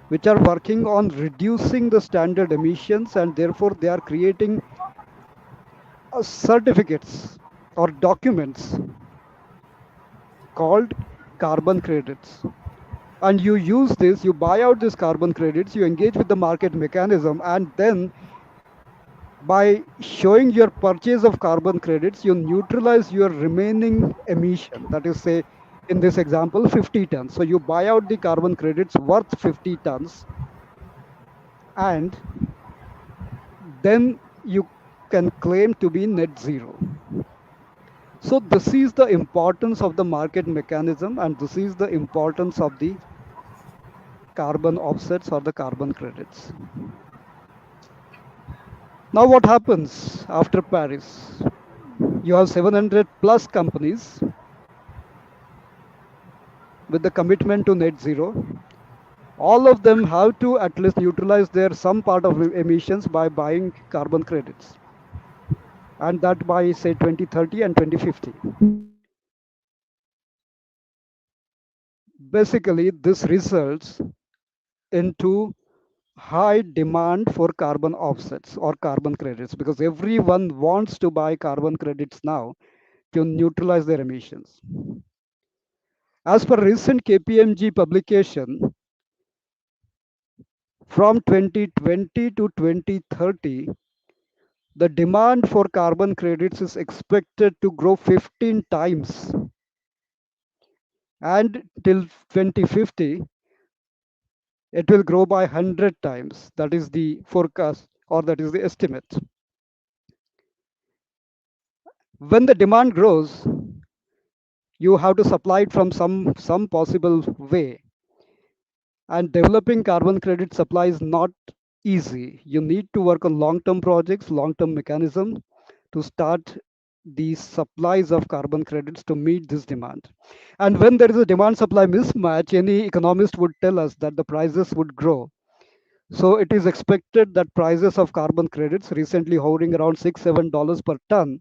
which are working on reducing the standard emissions, and therefore they are creating certificates or documents called carbon credits. And you use this, you buy out these carbon credits, you engage with the market mechanism, and then by showing your purchase of carbon credits, you neutralize your remaining emission. That is, say, in this example, 50 tons. So you buy out the carbon credits worth 50 tons, and then you can claim to be net zero. So this is the importance of the market mechanism, and this is the importance of the carbon offsets or the carbon credits. Now what happens after Paris? You have 700 plus companies with the commitment to net zero. All of them have to at least neutralize their some part of emissions by buying carbon credits, and that by, say, 2030 and 2050. Basically, this results into high demand for carbon offsets or carbon credits because everyone wants to buy carbon credits now to neutralize their emissions. As per recent KPMG publication, from 2020 to 2030, the demand for carbon credits is expected to grow 15 times. And till 2050, it will grow by 100 times. That is the forecast, or that is the estimate. When the demand grows, you have to supply it from some possible way. And developing carbon credit supply is not easy. You need to work on long-term projects, long-term mechanism to start these supplies of carbon credits to meet this demand. And when there is a demand supply mismatch, any economist would tell us that the prices would grow. So it is expected that prices of carbon credits, recently hovering around $6-7 per ton,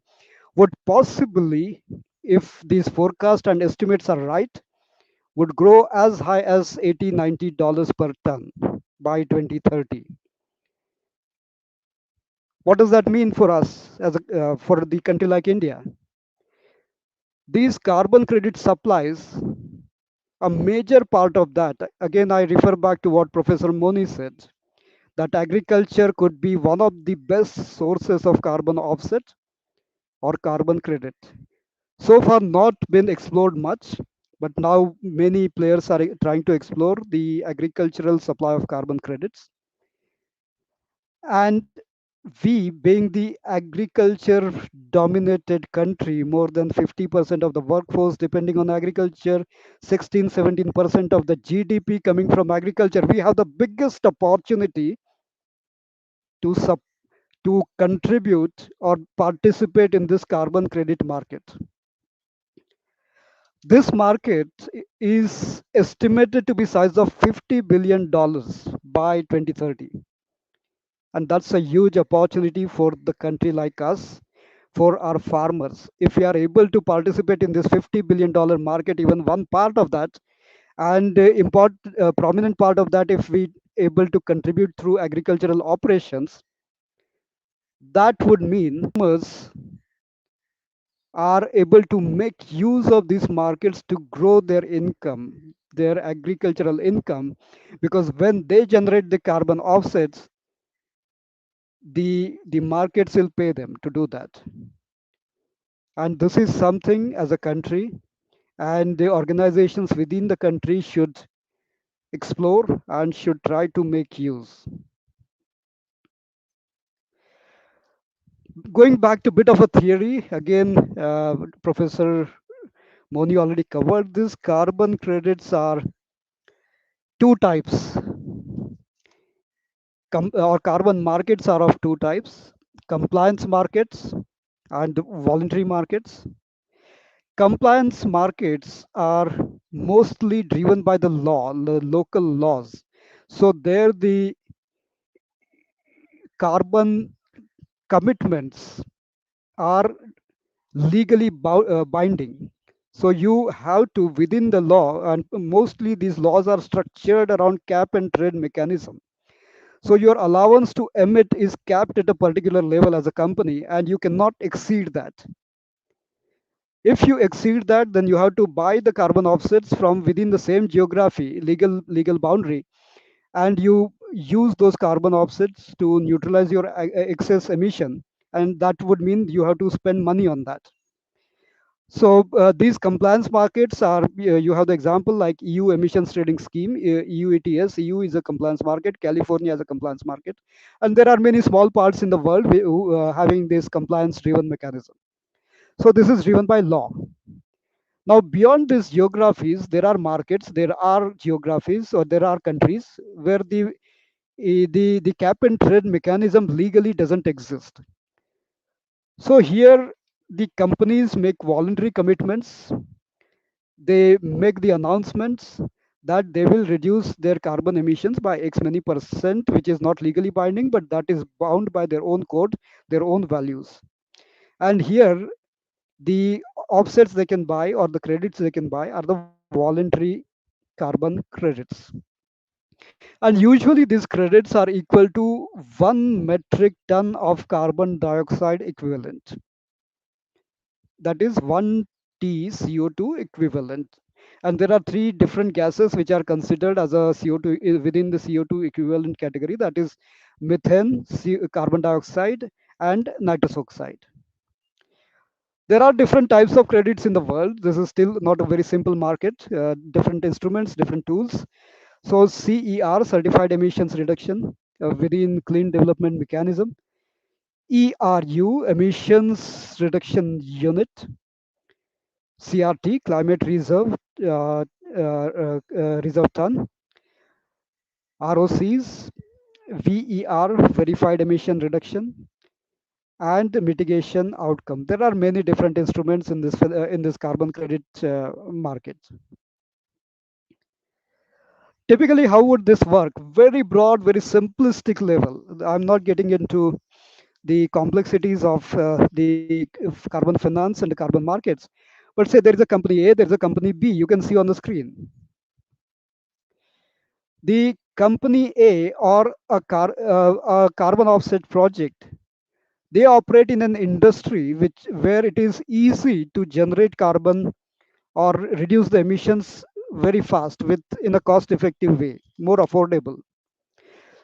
would possibly, if these forecasts and estimates are right, would grow as high as $80-90 per ton by 2030. What does that mean for us for the country like India? These carbon credit supplies, a major part of that, again, I refer back to what Professor Moni said, that agriculture could be one of the best sources of carbon offset, or carbon credit. So far, not been explored much, but now many players are trying to explore the agricultural supply of carbon credits. And we, being the agriculture dominated country, more than 50% of the workforce depending on agriculture, 16-17% of the GDP coming from agriculture, we have the biggest opportunity to to contribute or participate in this carbon credit market. This market is estimated to be size of $50 billion by 2030. And that's a huge opportunity for the country like us, for our farmers. If we are able to participate in this $50 billion market, even one part of that, and prominent part of that, if we able to contribute through agricultural operations, that would mean farmers are able to make use of these markets to grow their income, their agricultural income, because when they generate the carbon offsets, the markets will pay them to do that. And this is something as a country and the organizations within the country should explore and should try to make use. Going back to a bit of a theory, again, Professor Moni already covered this. Carbon credits are two types, or carbon markets are of two types: compliance markets and voluntary markets. Compliance markets are mostly driven by the law, the local laws. So there the carbon commitments are legally binding. So you have to, within the law, and mostly these laws are structured around cap and trade mechanism. So your allowance to emit is capped at a particular level as a company, and you cannot exceed that. If you exceed that, then you have to buy the carbon offsets from within the same geography, legal boundary, and you use those carbon offsets to neutralize your excess emission, and that would mean you have to spend money on that. So these compliance markets are, you have the example like EU emissions trading scheme, EU ETS. EU is a compliance market, California is a compliance market, and there are many small parts in the world who having this compliance driven mechanism. So this is driven by law. Now beyond these geographies, there are markets, there are geographies, or there are countries where the cap and trade mechanism legally doesn't exist. So here the companies make voluntary commitments. They make the announcements that they will reduce their carbon emissions by X many percent, which is not legally binding, but that is bound by their own code, their own values. And here, the offsets they can buy or the credits they can buy are the voluntary carbon credits. And usually these credits are equal to 1 metric ton of carbon dioxide equivalent. That is 1 t CO2 equivalent. And there are three different gases which are considered as a CO2 within the CO2 equivalent category. That is methane, carbon dioxide, and nitrous oxide. There are different types of credits in the world. This is still not a very simple market. Different instruments, different tools. So CER, Certified Emissions Reduction, within Clean Development Mechanism. ERU, Emissions Reduction Unit. CRT, Climate Reserve Ton. ROCs, VER, Verified Emission Reduction, and mitigation outcome. There are many different instruments in this carbon credit market. Typically, how would this work? Very broad, very simplistic level. I'm not getting into the complexities of the carbon finance and the carbon markets. But say there is a company A, there is a company B, you can see on the screen. The company A or a carbon offset project, they operate in an industry where it is easy to generate carbon or reduce the emissions very fast in a cost effective way, more affordable.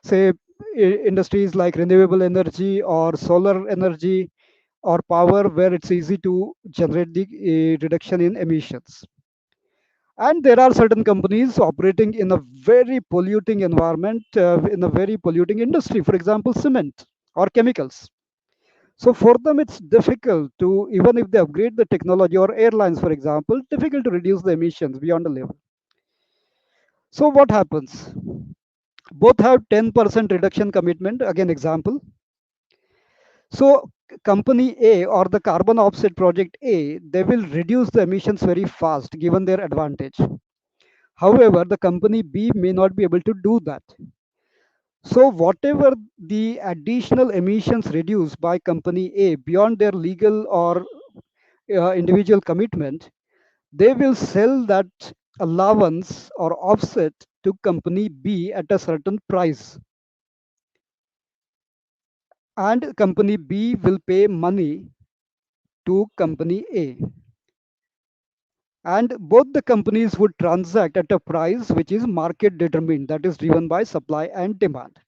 Say industries like renewable energy or solar energy or power where it's easy to generate the reduction in emissions. And there are certain companies operating in a very polluting environment, in a very polluting industry, for example, cement or chemicals. So for them, it's difficult to, even if they upgrade the technology, or airlines, for example, difficult to reduce the emissions beyond a level. So what happens? Both have 10% reduction commitment. Again, example. So company A or the carbon offset project A, they will reduce the emissions very fast given their advantage. However, the company B may not be able to do that. So whatever the additional emissions reduced by company A beyond their legal or individual commitment, they will sell that allowance or offset to company B at a certain price. And company B will pay money to company A. And both the companies would transact at a price which is market determined, that is driven by supply and demand.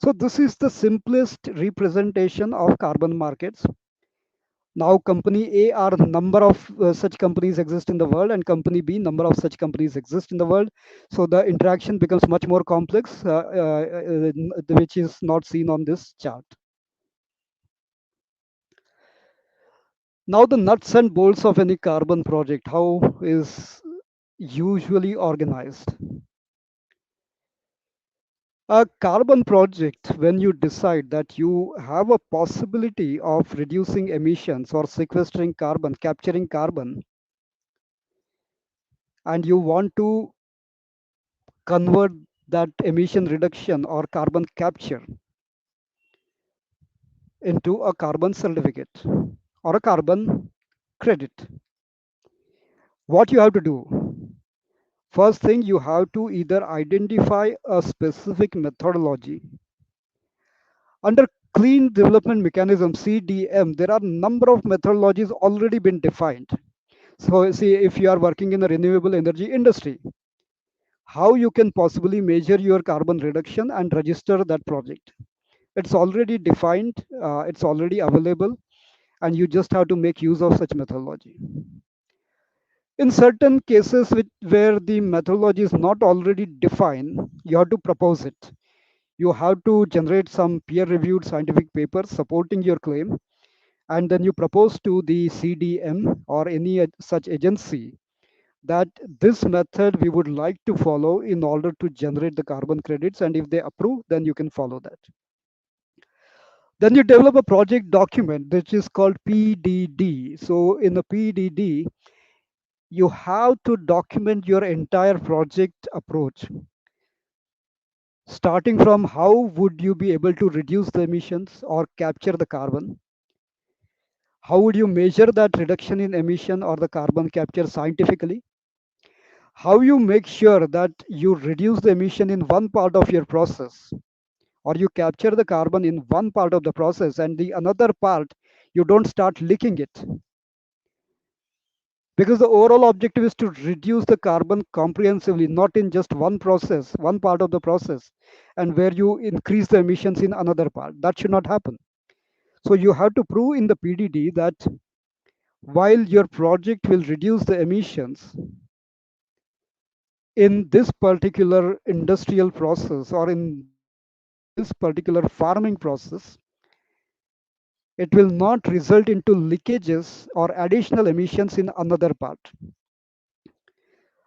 So this is the simplest representation of carbon markets. Now company A are number of such companies exist in the world, and company B number of such companies exist in the world. So the interaction becomes much more complex, which is not seen on this chart. Now the nuts and bolts of any carbon project, how is usually organized? A carbon project, when you decide that you have a possibility of reducing emissions or sequestering carbon, capturing carbon, and you want to convert that emission reduction or carbon capture into a carbon certificate or a carbon credit, what you have to do? First thing, you have to either identify a specific methodology. Under clean development mechanism, CDM, there are number of methodologies already been defined. So see, if you are working in the renewable energy industry, how you can possibly measure your carbon reduction and register that project? It's already defined, it's already available, and you just have to make use of such methodology. In certain cases where the methodology is not already defined, you have to propose it. You have to generate some peer-reviewed scientific papers supporting your claim, and then you propose to the CDM or any such agency that this method we would like to follow in order to generate the carbon credits, and if they approve, then you can follow that. Then you develop a project document which is called PDD. So in the PDD, you have to document your entire project approach, starting from how would you be able to reduce the emissions or capture the carbon. How would you measure that reduction in emission or the carbon capture scientifically? How you make sure that you reduce the emission in one part of your process, or you capture the carbon in one part of the process, and the another part you don't start leaking it, because the overall objective is to reduce the carbon comprehensively, not in just one process, one part of the process, and where you increase the emissions in another part. That should not happen. So you have to prove in the PDD that while your project will reduce the emissions in this particular industrial process or in this particular farming process, it will not result into leakages or additional emissions in another part.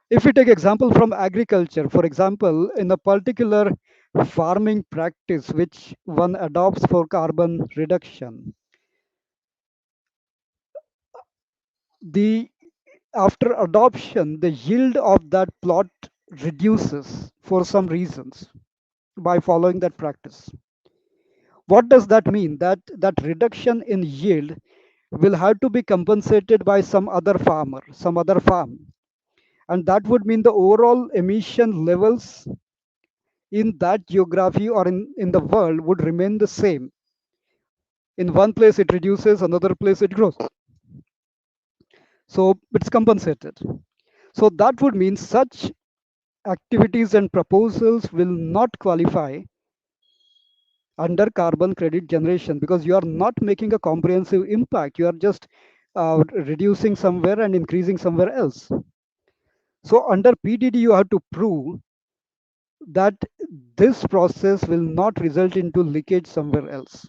If we take example from agriculture, for example, in a particular farming practice which one adopts for carbon reduction, the after adoption, the yield of that plot reduces for some reasons by following that practice. What does that mean? That reduction in yield will have to be compensated by some other farmer, some other farm. And that would mean the overall emission levels in that geography or in the world would remain the same. In one place it reduces, another place it grows. So it's compensated. So that would mean such activities and proposals will not qualify under carbon credit generation, because you are not making a comprehensive impact. You are just reducing somewhere and increasing somewhere else. So under PDD, you have to prove that this process will not result into leakage somewhere else.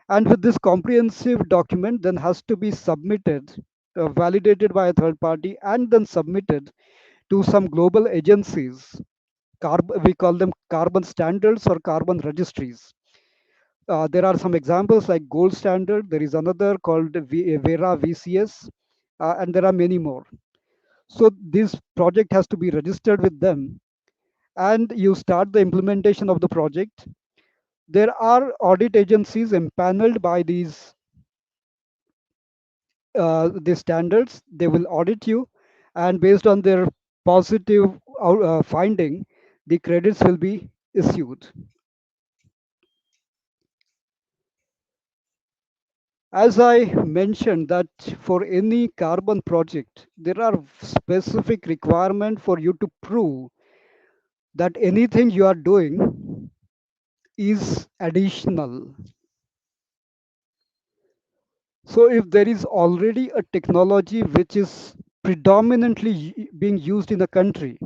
And with this comprehensive document then has to be submitted, validated by a third party, and then submitted to some global agencies. We call them carbon standards or carbon registries. There are some examples like gold standard. There is another called Vera VCS, and there are many more. So this project has to be registered with them, and you start the implementation of the project. There are audit agencies empaneled by these standards. They will audit you, and based on their positive finding, the credits will be issued. As I mentioned that for any carbon project, there are specific requirements for you to prove that anything you are doing is additional. So if there is already a technology which is predominantly being used in a country,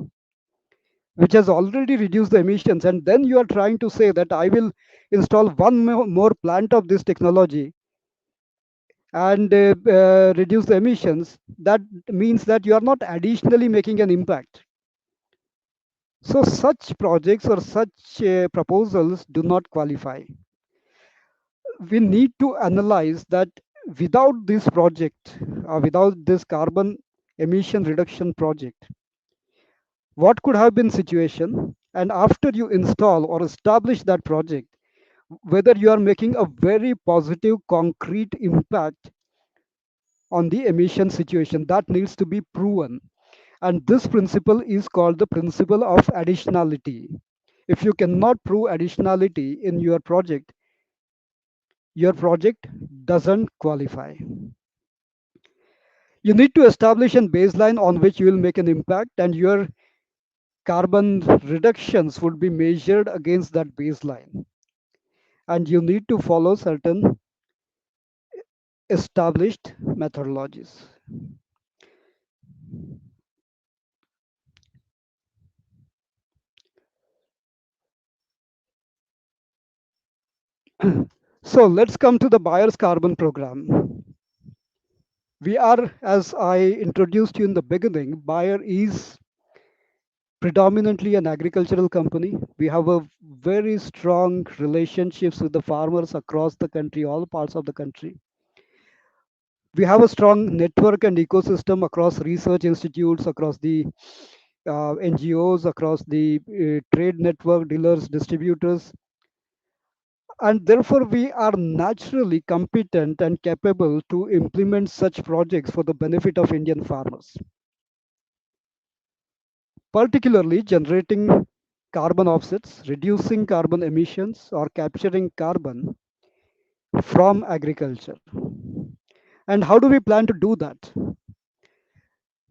which has already reduced the emissions, and then you are trying to say that I will install one more plant of this technology and reduce the emissions, that means that you are not additionally making an impact. So such projects or such proposals do not qualify. We need to analyze that without this project, without this carbon emission reduction project, what could have been situation, and after you install or establish that project, whether you are making a very positive concrete impact on the emission situation. That needs to be proven, and this principle is called the principle of additionality. If you cannot prove additionality in your project doesn't qualify. You need to establish a baseline on which you will make an impact, and your carbon reductions would be measured against that baseline. And you need to follow certain established methodologies. So let's come to the buyer's carbon program. We are, as I introduced you in the beginning, Bayer is predominantly an agricultural company. We have a very strong relationships with the farmers across the country, all parts of the country. We have a strong network and ecosystem across research institutes, across the NGOs, across the trade network, dealers, distributors, and therefore we are naturally competent and capable to implement such projects for the benefit of Indian farmers, particularly generating carbon offsets, reducing carbon emissions, or capturing carbon from agriculture. And how do we plan to do that?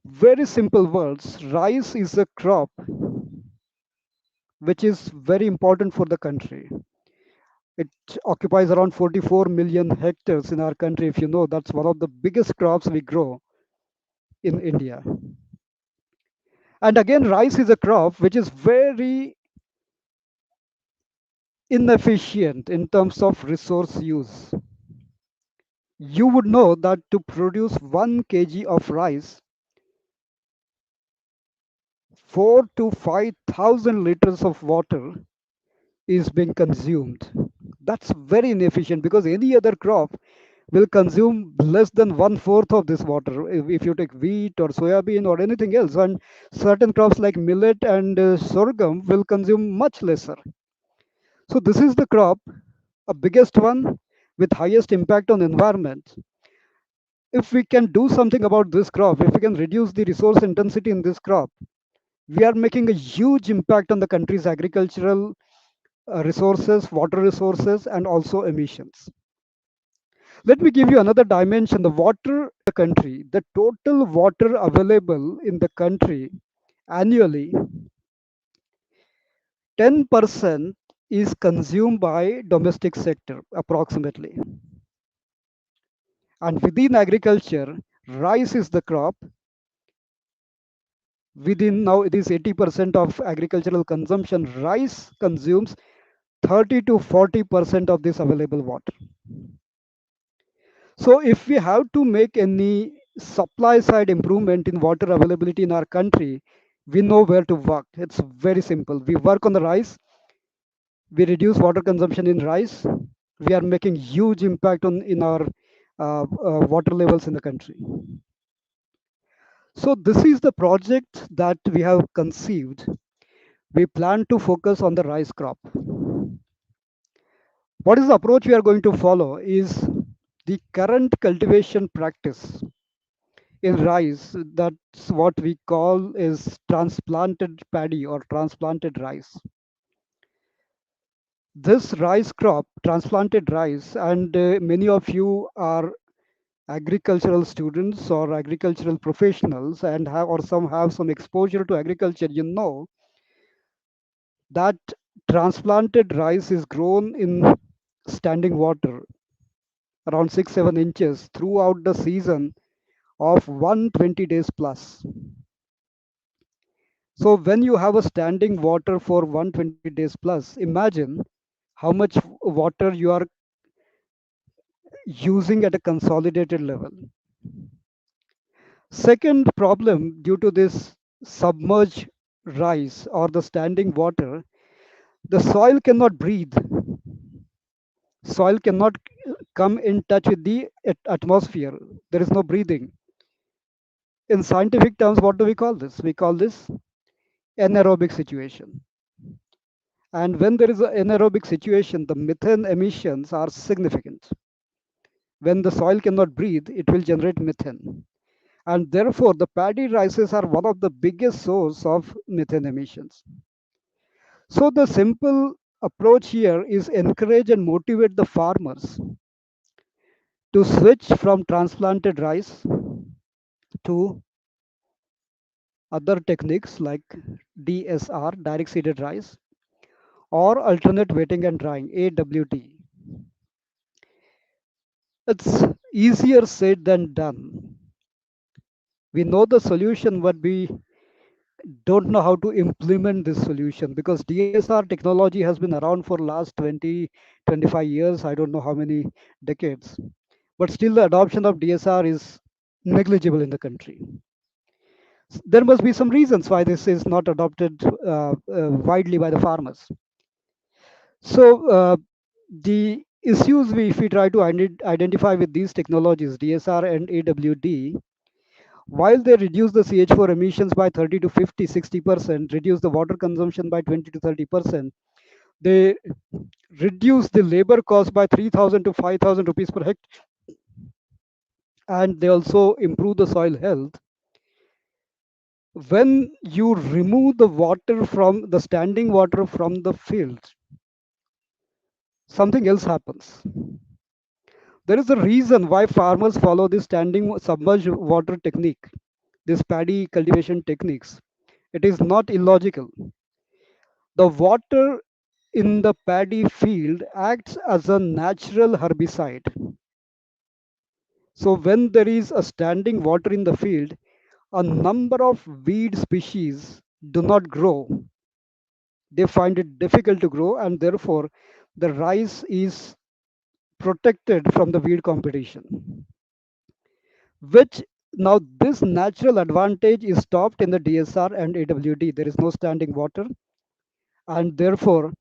Very simple words: rice is a crop which is very important for the country. It occupies around 44 million hectares in our country. If you know, that's one of the biggest crops we grow in India. And again, rice is a crop which is very inefficient in terms of resource use. You would know that to produce 1 kg of rice, 4 to 5,000 liters of water is being consumed. That's very inefficient, because any other crop will consume less than 1/4 of this water. If you take wheat or soybean or anything else, and certain crops like millet and sorghum will consume much lesser. So this is the crop, a biggest one with highest impact on environment. If we can do something about this crop, if we can reduce the resource intensity in this crop, we are making a huge impact on the country's agricultural resources, water resources, and also emissions. Let me give you another dimension: the water in the country. The total water available in the country annually, 10% is consumed by domestic sector approximately. And within agriculture, rice is the crop. Within now it is 80% of agricultural consumption. Rice consumes 30 to 40% of this available water. So if we have to make any supply side improvement in water availability in our country, we know where to work. It's very simple. We work on the rice, we reduce water consumption in rice, we are making huge impact on in our water levels in the country. So this is the project that we have conceived. We plan to focus on the rice crop. What is the approach we are going to follow is the current cultivation practice in rice. That's what we call is transplanted paddy or transplanted rice. This rice crop, transplanted rice, and many of you are agricultural students or agricultural professionals and have or some have some exposure to agriculture, you know that transplanted rice is grown in standing water around 6-7 inches throughout the season of 120 days plus. So when you have a standing water for 120 days plus, imagine how much water you are using at a consolidated level. Second problem due to this submerged rice or the standing water, the soil cannot breathe. Soil cannot come in touch with the atmosphere. There is no breathing. In scientific terms, what do we call this? We call this anaerobic situation. And when there is an anaerobic situation, the methane emissions are significant. When the soil cannot breathe, it will generate methane. And therefore, the paddy rices are one of the biggest source of methane emissions. So the simple approach here is encourage and motivate the farmers to switch from transplanted rice to other techniques like DSR, direct seeded rice, or alternate wetting and drying, AWD. It's easier said than done. We know the solution, but we don't know how to implement this solution because DSR technology has been around for last 20, 25 years. I don't know how many decades, but still the adoption of DSR is negligible in the country. There must be some reasons why this is not adopted widely by the farmers. So the issues if we try to identify with these technologies, DSR and AWD, while they reduce the CH4 emissions by 30 to 50, 60%, reduce the water consumption by 20 to 30%, they reduce the labor cost by 3,000 to 5,000 rupees per hectare, and they also improve the soil health. When you remove the water from the standing water from the field, something else happens. There is a reason why farmers follow this standing submerged water technique, this paddy cultivation techniques. It is not illogical. The water in the paddy field acts as a natural herbicide. So when there is a standing water in the field, a number of weed species do not grow. They find it difficult to grow, and therefore the rice is protected from the weed competition. Which now this natural advantage is stopped in the DSR and AWD. There is no standing water, and therefore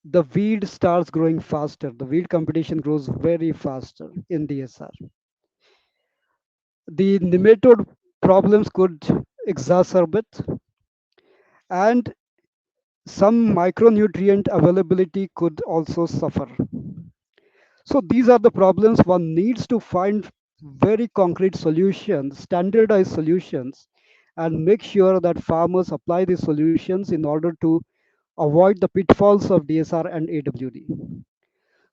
the weed starts growing faster. The weed competition grows very faster in DSR. The nematode problems could exacerbate, and some micronutrient availability could also suffer. So these are the problems. One needs to find very concrete solutions, standardized solutions, and make sure that farmers apply these solutions in order to avoid the pitfalls of DSR and AWD.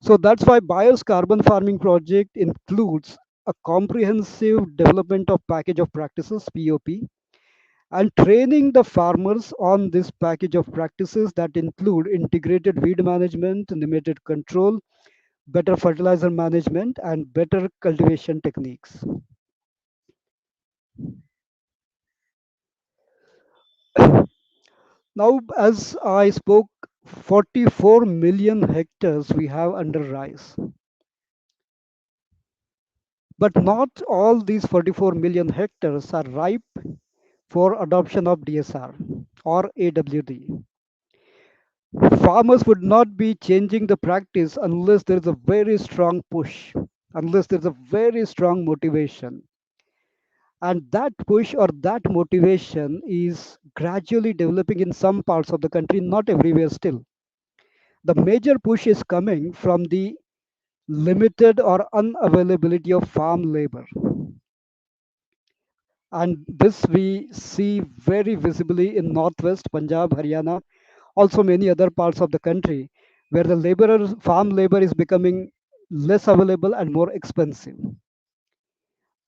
So that's why Bio's carbon farming project includes a comprehensive development of package of practices, POP, and training the farmers on this package of practices that include integrated weed management, limited control, better fertilizer management, and better cultivation techniques. Now, as I spoke, 44 million hectares we have under rice. But not all these 44 million hectares are ripe for adoption of DSR or AWD. Farmers would not be changing the practice unless there is a very strong push, unless there's a very strong motivation. And that push or that motivation is gradually developing in some parts of the country, not everywhere still. The major push is coming from the limited or unavailability of farm labor. And this we see very visibly in Northwest, Punjab, Haryana, also many other parts of the country, where the farm labor is becoming less available and more expensive.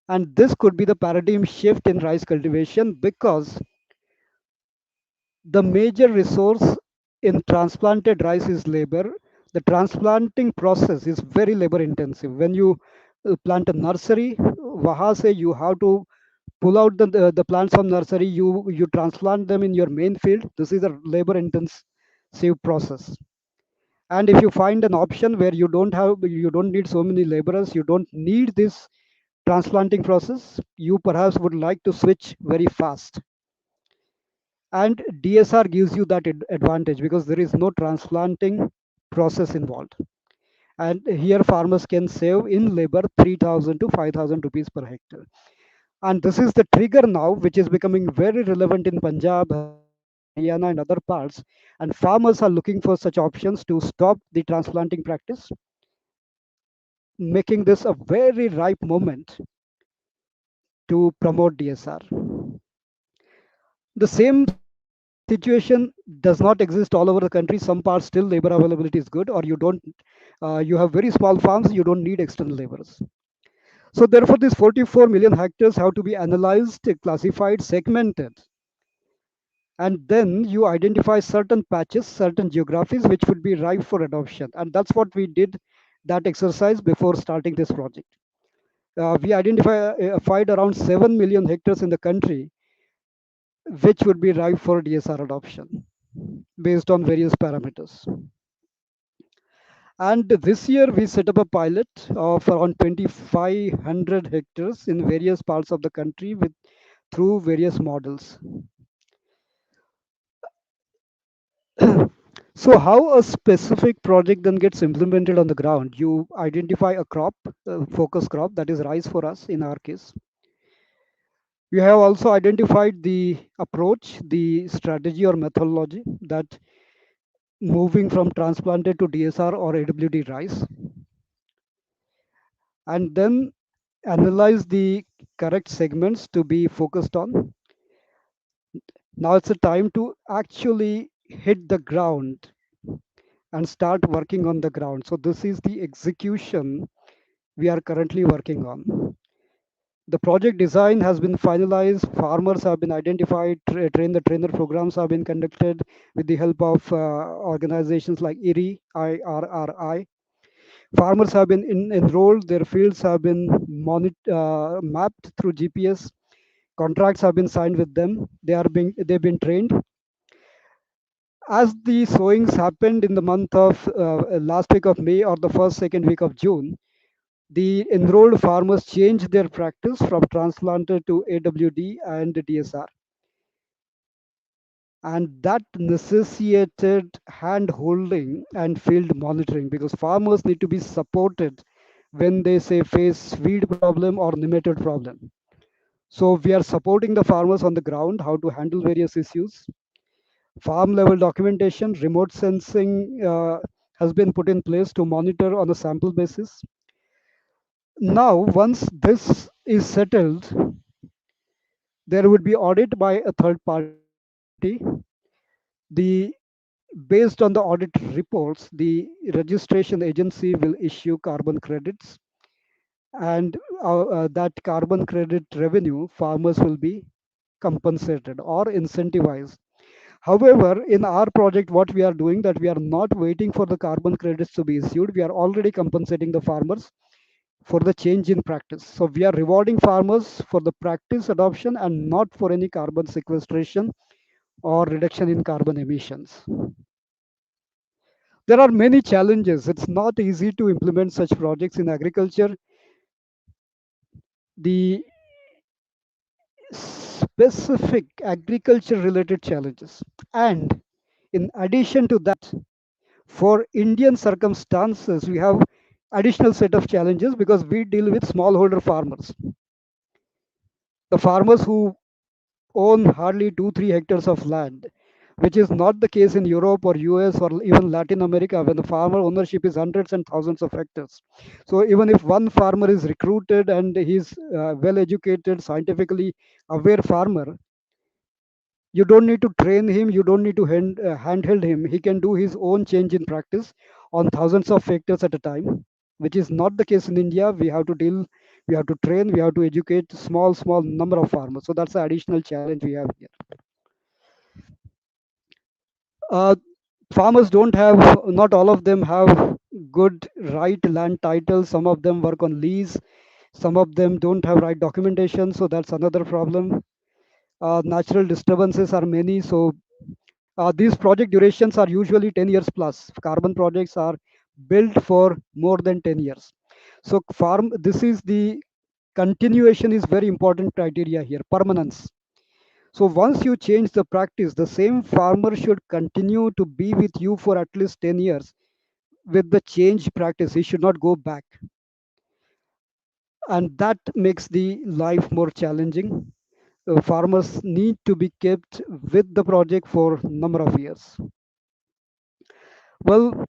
And this could be the paradigm shift in rice cultivation because the major resource in transplanted rice is labor. The transplanting process is very labor intensive. When you plant a nursery, waha se you have to pull out the plants from nursery, you transplant them in your main field. This is a labor intensive process. And if you find an option where you don't need so many laborers, you don't need this transplanting process, you perhaps would like to switch very fast. And DSR gives you that advantage because there is no transplanting process involved. And here farmers can save in labor 3,000 to 5,000 rupees per hectare. And this is the trigger now, which is becoming very relevant in Punjab, Haryana, and other parts. And farmers are looking for such options to stop the transplanting practice, making this a very ripe moment to promote DSR. The same situation does not exist all over the country. Some parts still labor availability is good, or you have very small farms, you don't need external laborers. So therefore, these 44 million hectares have to be analyzed, classified, segmented, and then you identify certain patches, certain geographies which would be ripe for adoption. And that's what we did that exercise before starting this project. We identified around 7 million hectares in the country which would be ripe for DSR adoption based on various parameters. And this year we set up a pilot of around 2,500 hectares in various parts of the country through various models. So how a specific project then gets implemented on the ground? You identify a crop, focus crop, that is rice for us in our case. We have also identified the approach, the strategy or methodology that moving from transplanted to DSR or AWD rice, and then analyze the correct segments to be focused on. Now it's a time to actually hit the ground and start working on the ground. So this is the execution we are currently working on. The project design has been finalized, farmers have been identified, train the trainer programs have been conducted with the help of organizations like IRRI. Farmers have been enrolled, their fields have been mapped through GPS, contracts have been signed with them, they've been trained. As the sowings happened in the month of last week of May or the second week of June, the enrolled farmers changed their practice from transplanter to AWD and DSR. And that necessitated hand holding and field monitoring because farmers need to be supported when they say face weed problem or nematode problem. So we are supporting the farmers on the ground, how to handle various issues. Farm level documentation, remote sensing has been put in place to monitor on a sample basis. Now, once this is settled, there would be audit by a third party. The Based on the audit reports, the registration agency will issue carbon credits, and that carbon credit revenue farmers will be compensated or incentivized. However, in our project, what we are doing that we are not waiting for the carbon credits to be issued. We are already compensating the farmers for the change in practice. So we are rewarding farmers for the practice adoption and not for any carbon sequestration or reduction in carbon emissions. There are many challenges. It's not easy to implement such projects in agriculture. The specific agriculture related challenges. And in addition to that, for Indian circumstances, we have additional set of challenges because we deal with smallholder farmers. The farmers who own hardly 2-3 hectares of land, which is not the case in Europe or US or even Latin America, when the farmer ownership is hundreds and thousands of hectares. So even if one farmer is recruited and he's well educated, scientifically aware farmer, you don't need to train him, you don't need to handheld him. He can do his own change in practice on thousands of hectares at a time, which is not the case in India. We have to train, we have to educate small number of farmers. So that's the additional challenge we have here. uh, Farmers don't have, not all of them have good right land titles. Some of them work on lease, some of them don't have right documentation, so that's another problem. Natural disturbances are many, so these project durations are usually 10 years plus. Carbon projects are built for more than 10 years. So farm, this is the continuation is very important criteria here, permanence. So once you change the practice, the same farmer should continue to be with you for at least 10 years with the change practice. He should not go back. And that makes the life more challenging. Farmers need to be kept with the project for number of years. Well,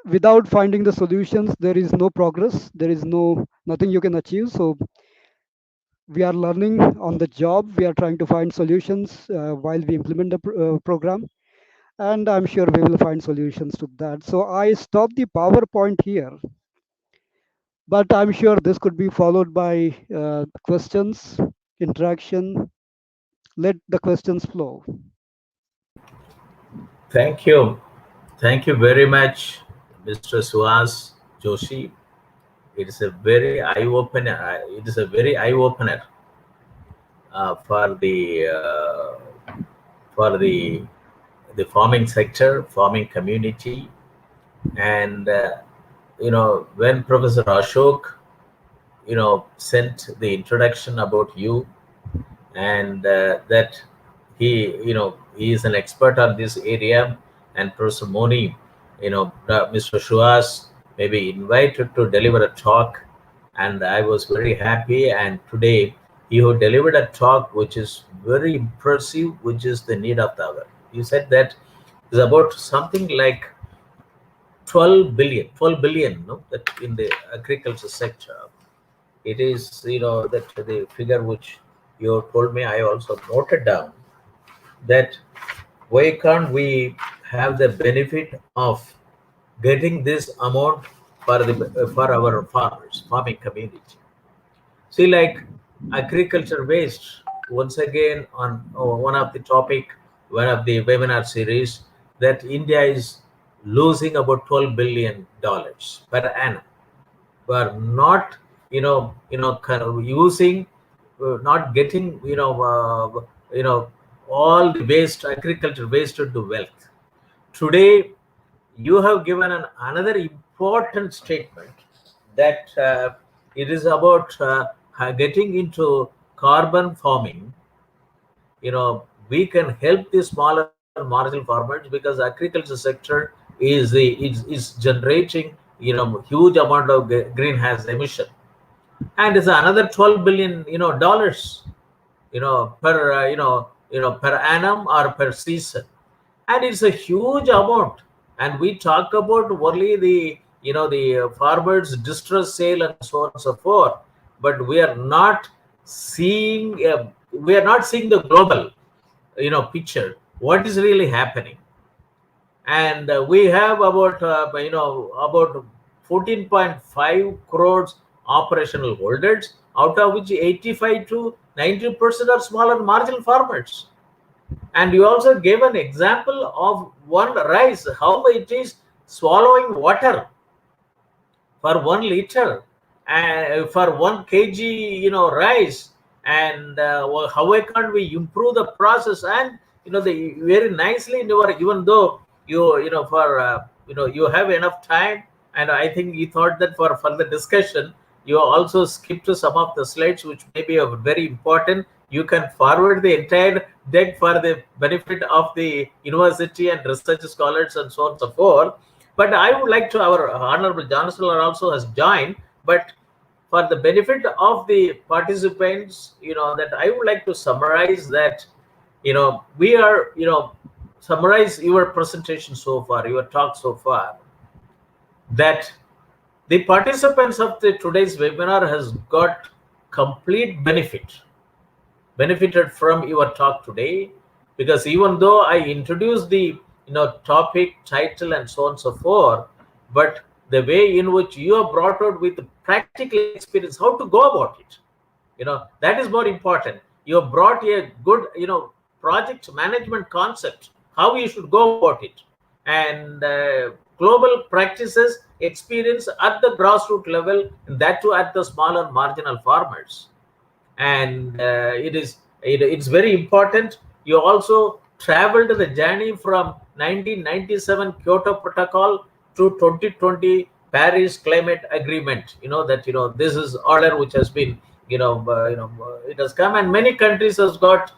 without finding the solutions, there is no progress. There is nothing you can achieve. So we are learning on the job. We are trying to find solutions while we implement the program. And I'm sure we will find solutions to that. So I stop the PowerPoint here, but I'm sure this could be followed by questions, interaction. Let the questions flow. Thank you. Thank you very much, Mr. Suhas Joshi. It is a very eye opener. It is a very eye opener for the farming sector, farming community, and when Professor Ashok sent the introduction about you, and that he is an expert on this area, and Professor Moni, Mr. Suhas may be invited to deliver a talk, and I was very happy. And today you delivered a talk which is very impressive, which is the need of the hour. You said that it's about something like 12 billion, no, that in the agriculture sector. It is, that the figure which you told me, I also noted down, that why can't we have the benefit of getting this amount for our farmers, farming community. See, like agriculture waste, once again on one of the topic, one of the webinar series, that India is losing about $12 billion per annum. We're not, kind of using, not getting, all the waste, agriculture waste into wealth. Today, you have given another important statement that it is about getting into carbon farming. We can help the smaller marginal farmers because agriculture sector is generating huge amount of greenhouse emission, and it's another 12 billion dollars per per annum or per season, and it's a huge amount. And we talk about only the the farmers distress sale and so on and so forth, but we are not seeing the global picture, what is really happening. And we have about about 14.5 crores operational holders out of which 85 to 90% are small and marginal farmers. And you also gave an example of one rice, how it is swallowing water for 1 liter and for 1 kg, rice. And how can't we improve the process? And the very nicely even though you have enough time, and I think you thought that for further discussion, you also skipped some of the slides which may be very important. You can forward the entire deck for the benefit of the university and research scholars and so on and so forth. But I would like to, our Honorable Chancellor also has joined, but for the benefit of the participants, that I would like to summarize that, we are, summarize your presentation so far, your talk so far, that the participants of today's webinar has got complete benefited from your talk today, because even though I introduced the topic, title, and so on and so forth, but the way in which you have brought out with practical experience how to go about it, that is more important. You have brought a good project management concept, how you should go about it, and global practices experience at the grassroots level, and that too at the smaller marginal farmers. And it's very important. You also traveled the journey from 1997 Kyoto Protocol to 2020 Paris Climate Agreement. This is order which has been it has come, and many countries has got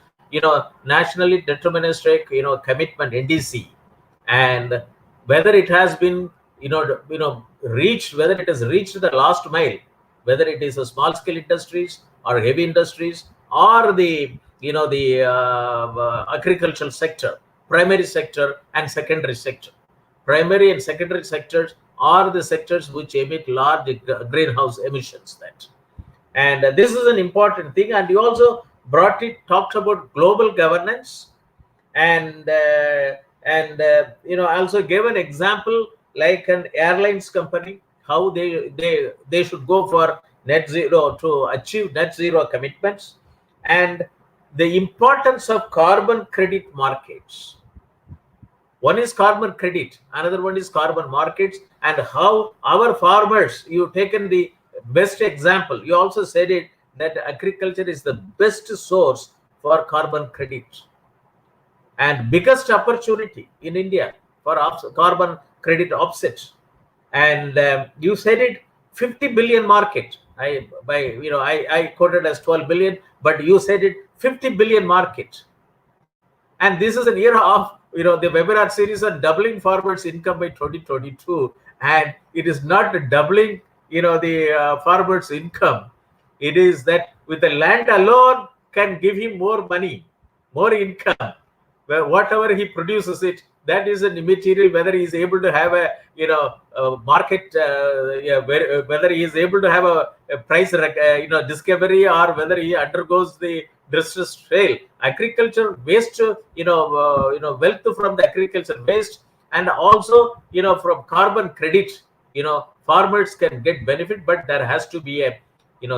nationally deterministic commitment, NDC, and whether it has been reached, whether it has reached the last mile, whether it is a small scale industries or heavy industries or the agricultural sector, primary sector and secondary sector. Primary and secondary sectors are the sectors which emit large greenhouse emissions. And this is an important thing. And you also talked about global governance, and also gave an example like an airlines company, how they should go for net zero to achieve net zero commitments, and the importance of carbon credit markets. One is carbon credit, another one is carbon markets, and how our farmers, you've taken the best example. You also said it, that agriculture is the best source for carbon credit and biggest opportunity in India for carbon credit offset. And you said it, 50 billion market. I quoted as 12 billion, but you said it 50 billion market. And this is an era of the webinar series on doubling farmers' income by 2022, and it is not doubling the farmers' income. It is that with the land alone can give him more money, more income. Whatever he produces it, that is an immaterial. Whether he is able to have a market, whether he is able to have a price discovery, or whether he undergoes the distress sale. Agriculture waste, wealth from the agriculture waste, and also from carbon credit, farmers can get benefit, but there has to be a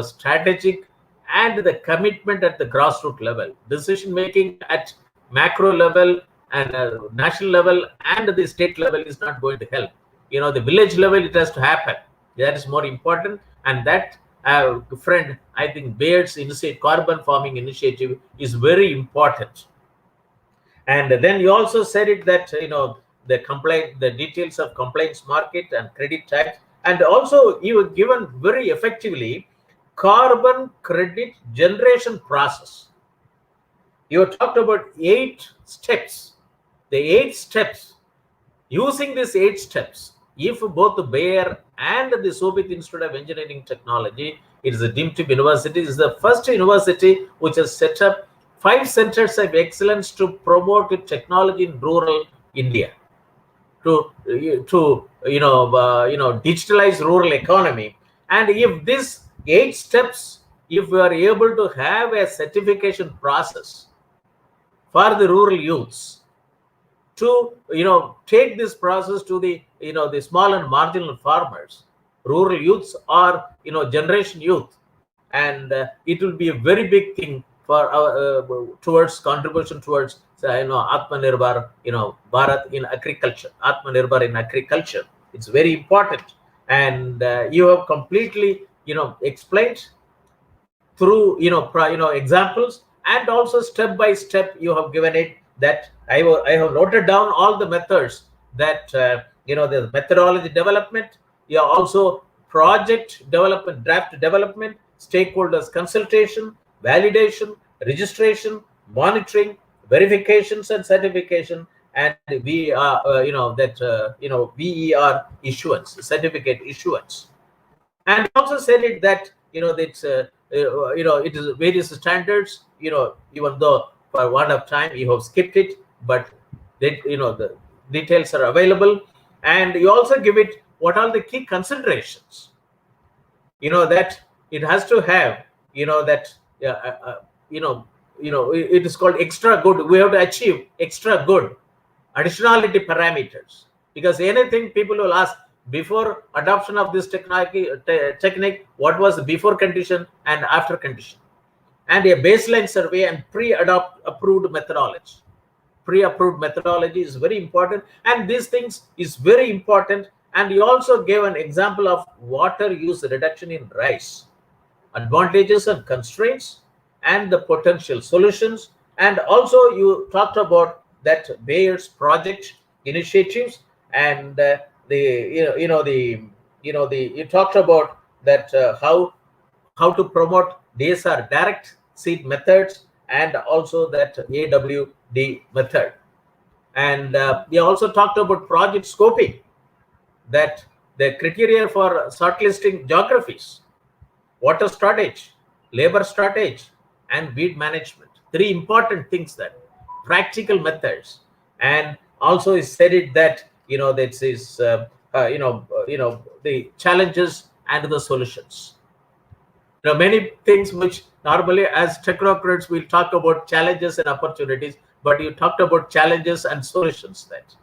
strategic and the commitment at the grassroots level, decision making at macro level and national level and the state level is not going to help. The village level, it has to happen. That is more important. And that friend, I think Baird's carbon farming initiative is very important. And then you also said it that the details of compliance market and credit tax, and also you were given very effectively carbon credit generation process. You talked about 8 steps. The 8 steps. Using these 8 steps, if both the Bayer and the Shobhit Institute of Engineering Technology, it is a deemed to be university, is the first university which has set up 5 centers of excellence to promote technology in rural India, to digitalize rural economy. And if this 8 steps, if we are able to have a certification process for the rural youths, to take this process to the the small and marginal farmers, rural youths, or generation youth, and it will be a very big thing for our towards contribution towards Atmanirbhar, Bharat in agriculture, Atmanirbhar in agriculture. It's very important, and you have completely explained through examples, and also step by step you have given it, that I have noted down all the methods that the methodology development, also project development, draft development, stakeholders consultation, validation, registration, monitoring, verifications and certification, and we are VER issuance, certificate issuance. And also said it that it's it is various standards, even though for want of time you have skipped it, but the details are available. And you also give it what are the key considerations, that it has to have, that it is called extra good. We have to achieve extra good additionality parameters, because anything people will ask, before adoption of this technique, what was the before condition and after condition, and a baseline survey and pre-approved methodology. Pre-approved methodology is very important, and these things is very important. And you also gave an example of water use reduction in rice, advantages and constraints, and the potential solutions. And also you talked about that Bayer's project initiatives, and you talked about that how to promote DSR direct seed methods, and also that AWD method. And we also talked about project scoping, that the criteria for shortlisting geographies, water strategy, labor strategy, and weed management. Three important things, that practical methods. And also is said it that this is the challenges and the solutions. Many things which normally as technocrats we'll talk about challenges and opportunities, but you talked about challenges and solutions. That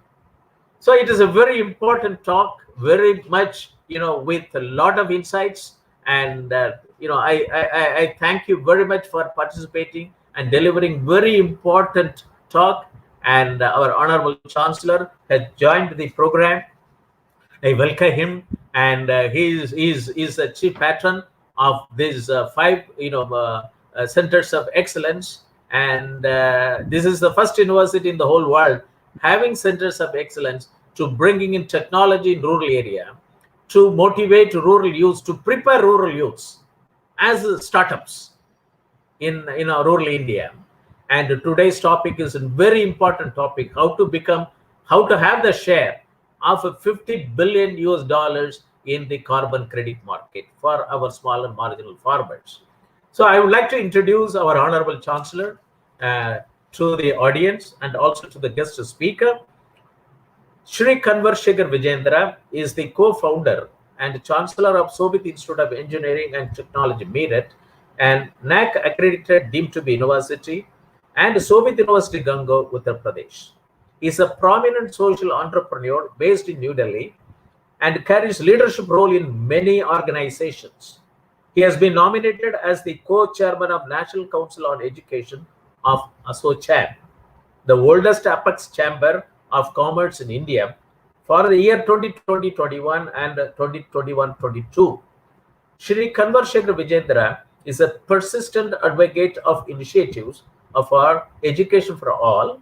so it is a very important talk, very much with a lot of insights. And I thank you very much for participating and delivering very important talk. And our Honorable Chancellor has joined the program. I welcome him, and he is a chief patron of these 5 centers of excellence. And this is the first university in the whole world having centers of excellence to bringing in technology in rural area, to motivate rural youth, to prepare rural youths as startups in rural India. And today's topic is a very important topic: how to have the share of $50 billion in the carbon credit market for our small and marginal farmers. So I would like to introduce our Honorable Chancellor to the audience and also to the guest speaker. Shri Kunwar Shekhar Vijendra is the co-founder and Chancellor of Shobhit Institute of Engineering and Technology, Meerut, and NAC accredited deemed to be university, and Shobhit University, Gango, Uttar Pradesh. He is a prominent social entrepreneur based in New Delhi and carries leadership role in many organizations. He has been nominated as the co-chairman of National Council on Education of ASSOCHAM, the oldest apex chamber of commerce in India, for the year 2020-21 and 2021-22. Shri Kunwar Shekhar Vijendra is a persistent advocate of initiatives of our education for all,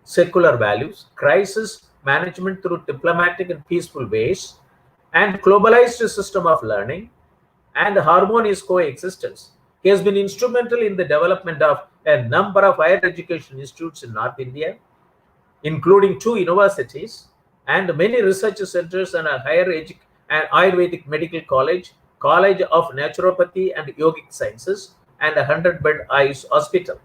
secular values, crisis management through diplomatic and peaceful ways, and globalized system of learning and harmonious coexistence. He has been instrumental in the development of a number of higher education institutes in North India, including 2 universities and many research centers and a and Ayurvedic Medical College, College of Naturopathy and Yogic Sciences, and a 100-bed ICE hospital.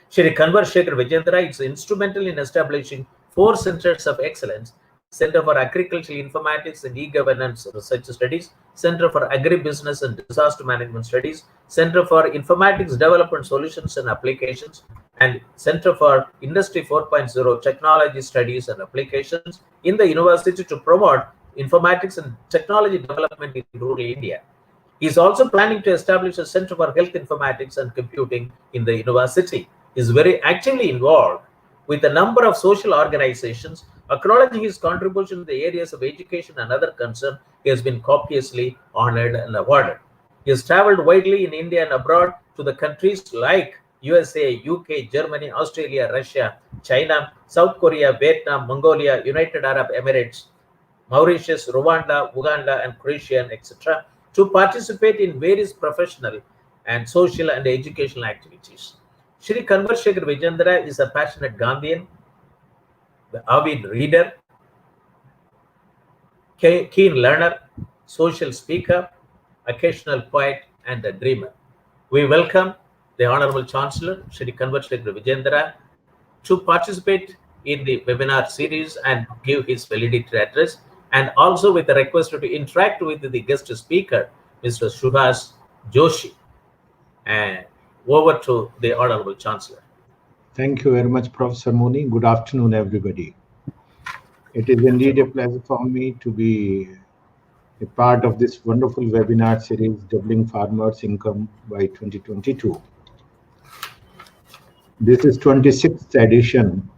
Shri Kunwar Shekhar Vijendra is instrumental in establishing 4 centers of excellence: Center for Agricultural Informatics and E-Governance Research Studies, Center for Agribusiness and Disaster Management Studies, Center for Informatics Development Solutions and Applications, and Center for Industry 4.0 Technology Studies and Applications in the university to promote informatics and technology development in rural India. He is also planning to establish a Center for Health Informatics and Computing in the university. He is very actively involved with a number of social organizations. Acknowledging his contribution in the areas of education and other concerns, he has been copiously honored and awarded. He has traveled widely in India and abroad to the countries like USA, UK, Germany, Australia, Russia, China, South Korea, Vietnam, Mongolia, United Arab Emirates, Mauritius, Rwanda, Uganda, and Croatia, etc., to participate in various professional and social and educational activities. Shri Kunwar Shekhar Vijendra is a passionate Gandhian, the avid reader, keen learner, social speaker, occasional poet, and a dreamer. We welcome the Honorable Chancellor, Shri Kunwar Shekhar Vijendra, to participate in the webinar series and give his valedictory address, and also with a request to interact with the guest speaker, Mr. Suhas Joshi. And over to the Honorable Chancellor. Thank you very much, Professor Moni. Good afternoon, everybody. It is indeed a pleasure for me to be a part of this wonderful webinar series, Doubling Farmers' Income by 2022. This is 26th edition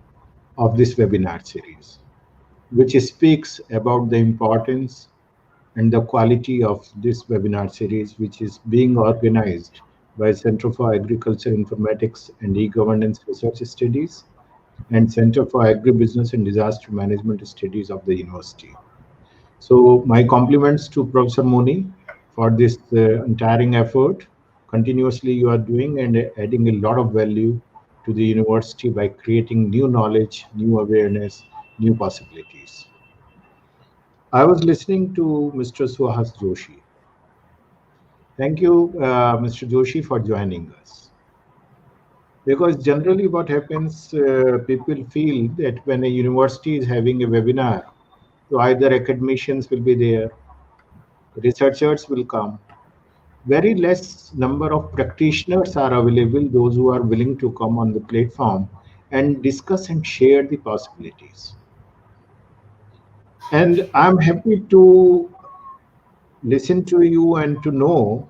of this webinar series, which speaks about the importance and the quality of this webinar series, which is being organized by Center for Agriculture Informatics and E-Governance Research Studies and Center for Agribusiness and Disaster Management Studies of the university. So my compliments to Professor Moni for this untiring effort. Continuously you are doing and adding a lot of value to the university by creating new knowledge, new awareness, new possibilities. I was listening to Mr. Suhas Joshi. Thank you, Mr. Joshi, for joining us. Because generally what happens, people feel that when a university is having a webinar, so either academicians will be there, researchers will come. Very less number of practitioners are available, those who are willing to come on the platform and discuss and share the possibilities. And I'm happy to listen to you and to know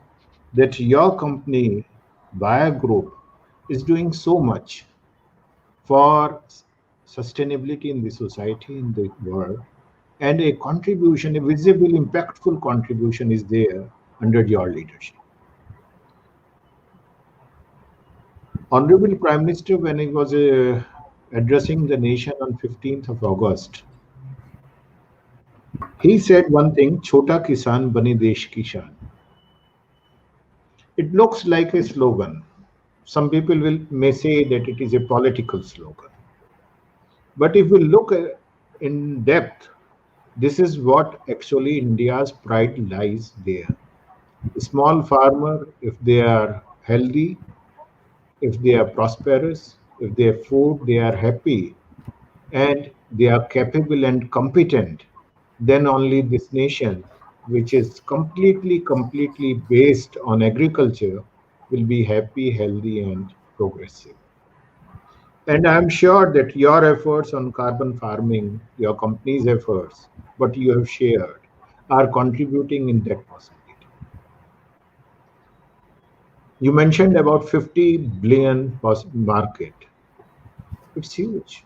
that your company, Bayer Group, is doing so much for sustainability in the society, in the world, and a contribution, a visible, impactful contribution is there under your leadership. Honorable Prime Minister, when he was addressing the nation on 15th of August, he said one thing, Chota Kisan Bane Desh Ki Shaan. It looks like a slogan. Some people may say that it is a political slogan. But if we look in depth, this is what actually India's pride lies there. A small farmer, if they are healthy, if they are prosperous, if they have food, they are happy, and they are capable and competent, then only this nation, which is completely based on agriculture, will be happy, healthy, and progressive. And I'm sure that your efforts on carbon farming, your company's efforts, what you have shared, are contributing in that possibility. You mentioned about 50 billion market. It's huge.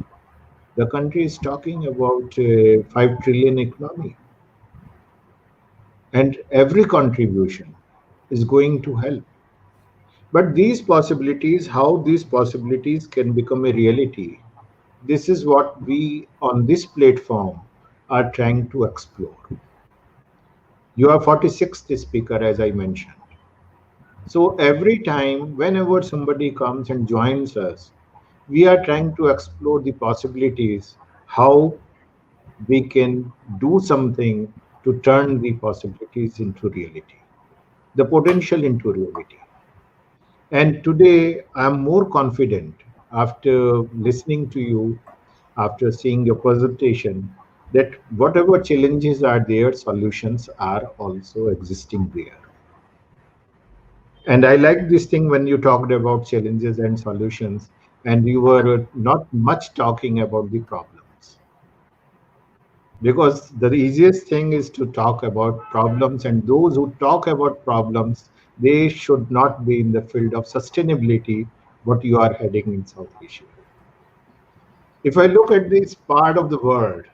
The country is talking about 5 trillion economy. And every contribution is going to help. But these possibilities, how these possibilities can become a reality, this is what we on this platform are trying to explore. You are 46th speaker, as I mentioned. So every time, whenever somebody comes and joins us, we are trying to explore the possibilities, how we can do something to turn the possibilities into reality, the potential into reality. And today, I'm more confident after listening to you, after seeing your presentation, that whatever challenges are there, solutions are also existing there. And I like this thing when you talked about challenges and solutions, and you were not much talking about the problems. Because the easiest thing is to talk about problems, and those who talk about problems, they should not be in the field of sustainability, what you are heading in South Asia. If I look at this part of the world,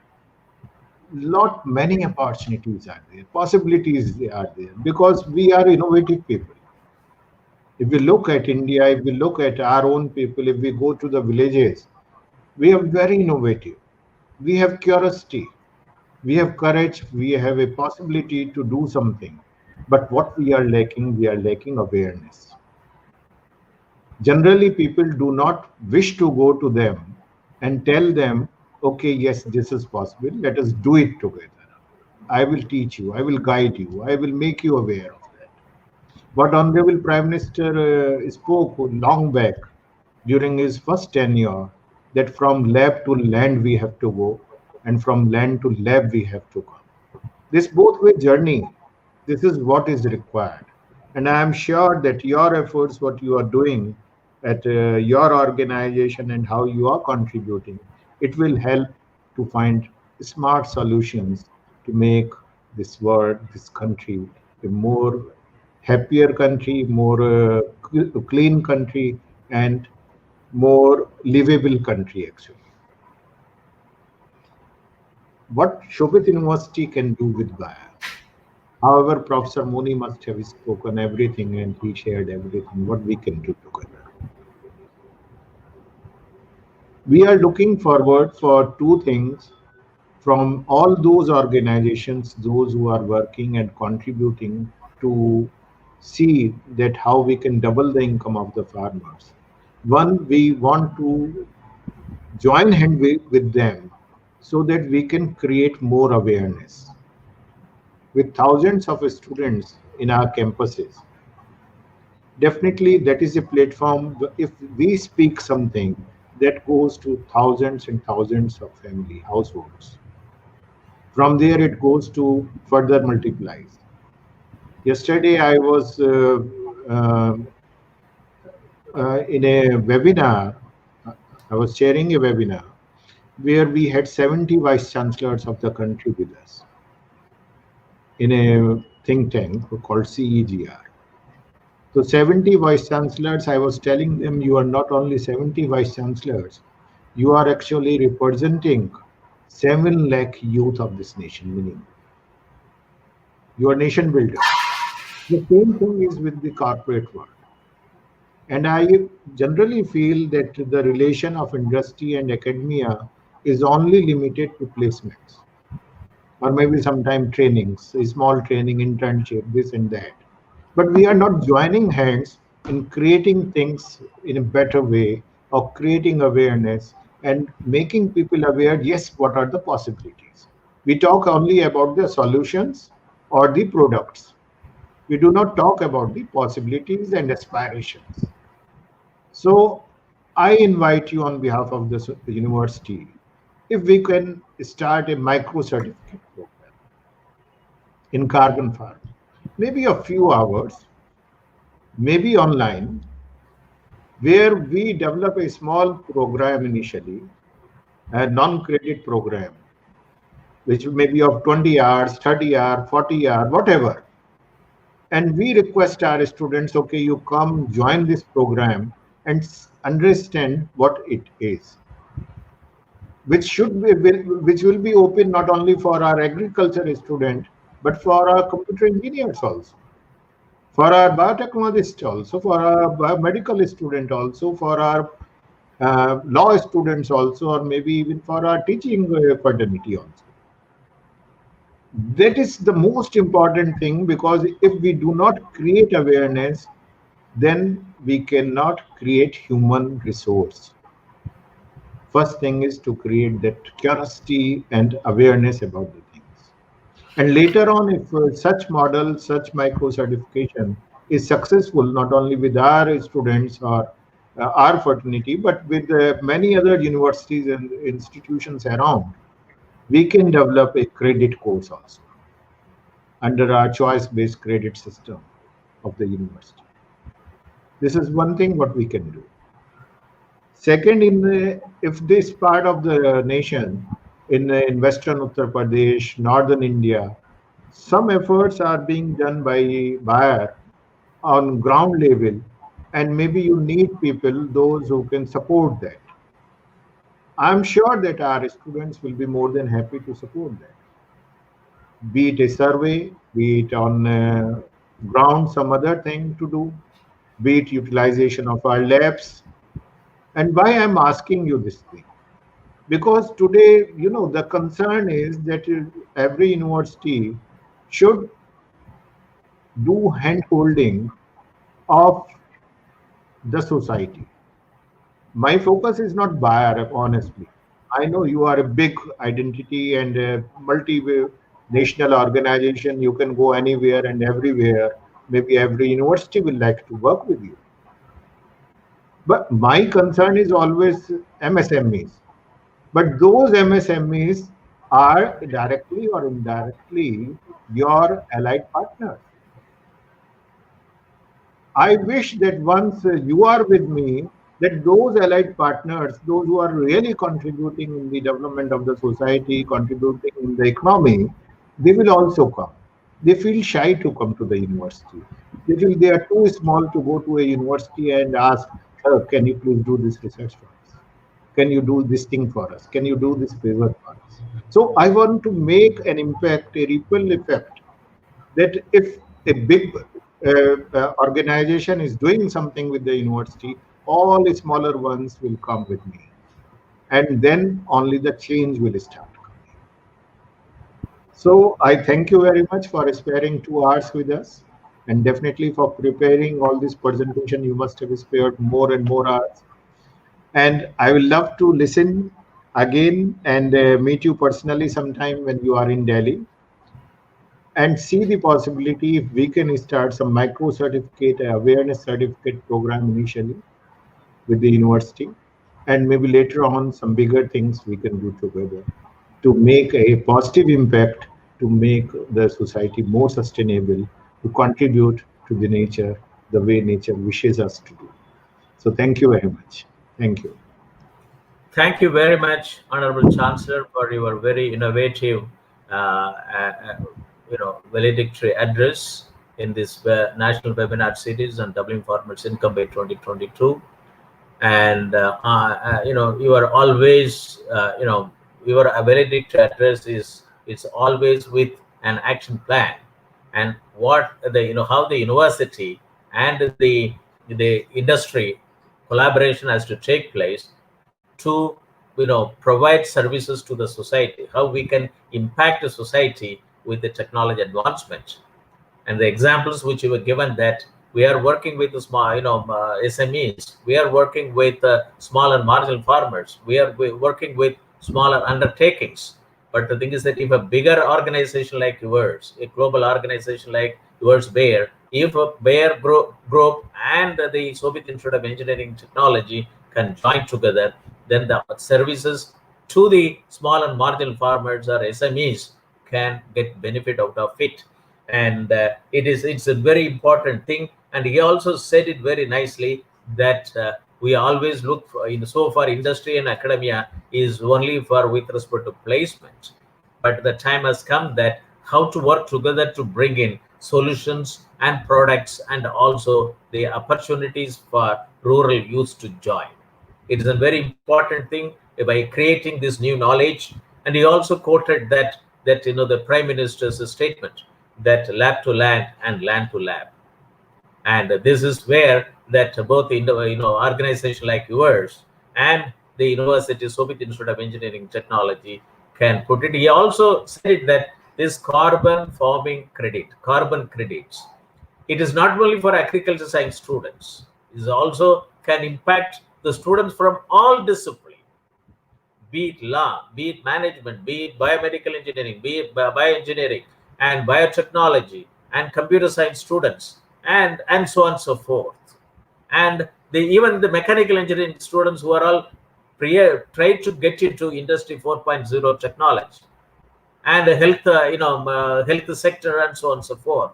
lot many opportunities are there, possibilities are there, because we are innovative people. If we look at India, if we look at our own people, if we go to the villages, we are very innovative. We have curiosity, we have courage, we have a possibility to do something. But what we are lacking awareness. Generally, people do not wish to go to them and tell them, okay, yes, this is possible, let us do it together. I will teach you, I will guide you, I will make you aware of that. What Honorable Prime Minister spoke long back during his first tenure, that from lab to land we have to go, and from land to lab we have to come. This both way journey, this is what is required. And I am sure that your efforts, what you are doing at your organization and how you are contributing, it will help to find smart solutions to make this world, this country, a more happier country, more clean country, and more livable country actually. What Shobhit University can do with Gaia. However, Professor Moni must have spoken everything and he shared everything what we can do together. We are looking forward for two things from all those organizations, those who are working and contributing to see that how we can double the income of the farmers. One, we want to join hand with them so that we can create more awareness. With thousands of students in our campuses, definitely that is a platform. If we speak something, that goes to thousands and thousands of family households. From there it goes to further multiplies. Yesterday I was uh, in a webinar. I was chairing a webinar where we had 70 vice chancellors of the country with us in a think tank called CEGR. So 70 vice chancellors, I was telling them, you are not only 70 vice chancellors, you are actually representing 7 lakh youth of this nation, minimum. You are nation builders. The same thing is with the corporate world. And I generally feel that the relation of industry and academia is only limited to placements, or maybe sometime trainings, a small training, internship, this and that. But we are not joining hands in creating things in a better way, or creating awareness and making people aware, yes, what are the possibilities. We talk only about the solutions or the products. We do not talk about the possibilities and aspirations. So I invite you on behalf of the university, if we can start a micro certificate program in carbon farming, maybe a few hours, maybe online, where we develop a small program initially, a non-credit program, which may be of 20 hours, 30 hours, 40 hours, whatever. And we request our students, okay, you come join this program and understand what it is, which will be open not only for our agriculture student, but for our computer engineers also, for our biotechnologists also, for our biomedical student also, for our law students also, or maybe even for our teaching fraternity also. That is the most important thing, because if we do not create awareness, then we cannot create human resource. First thing is to create that curiosity and awareness about the things. And later on, if such model, such micro certification is successful, not only with our students or our fraternity, but with many other universities and institutions around, we can develop a credit course also under our choice-based credit system of the university. This is one thing what we can do. Second, if this part of the nation in Western Uttar Pradesh, Northern India. Some efforts are being done by Bayer on ground level, and maybe you need people, those who can support that. I'm sure that our students will be more than happy to support that. Be it a survey, be it on ground, some other thing to do, be it utilization of our labs. And why I'm asking you this thing? Because today, the concern is that every university should do hand holding of the society. My focus is not buyer, honestly. I know you are a big identity and a multi-national organization. You can go anywhere and everywhere. Maybe every university will like to work with you. But my concern is always MSMEs. But those MSMEs are directly or indirectly your allied partners. I wish that once you are with me, that those allied partners, those who are really contributing in the development of the society, contributing in the economy, they will also come. They feel shy to come to the university. They feel they are too small to go to a university and ask, "Sir, can you please do this research for us? Can you do this thing for us? Can you do this favor for us?" So I want to make an impact, a ripple effect, that if a big organization is doing something with the university, all the smaller ones will come with me. And then only the change will start coming. So I thank you very much for sparing 2 hours with us, and definitely for preparing all this presentation. You must have spared more and more hours. And I will love to listen again and meet you personally sometime when you are in Delhi, and see the possibility if we can start some micro certificate, awareness certificate program initially with the university, and maybe later on some bigger things we can do together to make a positive impact, to make the society more sustainable, to contribute to the nature the way nature wishes us to do. So thank you very much. Thank you. Thank you very much, Honorable Chancellor, for your very innovative, valedictory address in this national webinar series on doubling farmers' income by 2022. And you are always, your valedictory address is always with an action plan, and what how the university and the industry collaboration has to take place to provide services to the society, how we can impact the society with the technology advancement. And the examples which you were given, that we are working with the small SMEs, we are working with small and marginal farmers, we're working with smaller undertakings. But the thing is that if a bigger organization like yours, a global organization like yours, Bayer, if a Bayer group and the Soviet Institute of Engineering Technology can join together, then the services to the small and marginal farmers or SMEs can get benefit out of it. And it's a very important thing. And he also said it very nicely that we always look for, so far industry and academia is only for with respect to placement, but the time has come that how to work together to bring in solutions and products, and also the opportunities for rural youth to join. It is a very important thing by creating this new knowledge. And he also quoted that the Prime Minister's statement that lab to land and land to lab. And this is where that both organization like yours and the University Soviet Institute of Engineering Technology can put it. He also said that this carbon farming credit, carbon credits, it is not only for agriculture science students, it also can impact the students from all disciplines, be it law, be it management, be it biomedical engineering, be it bioengineering and biotechnology and computer science students, and so on and so forth. And even the mechanical engineering students who are all try to get into industry 4.0 technology and health, health sector and so on and so forth.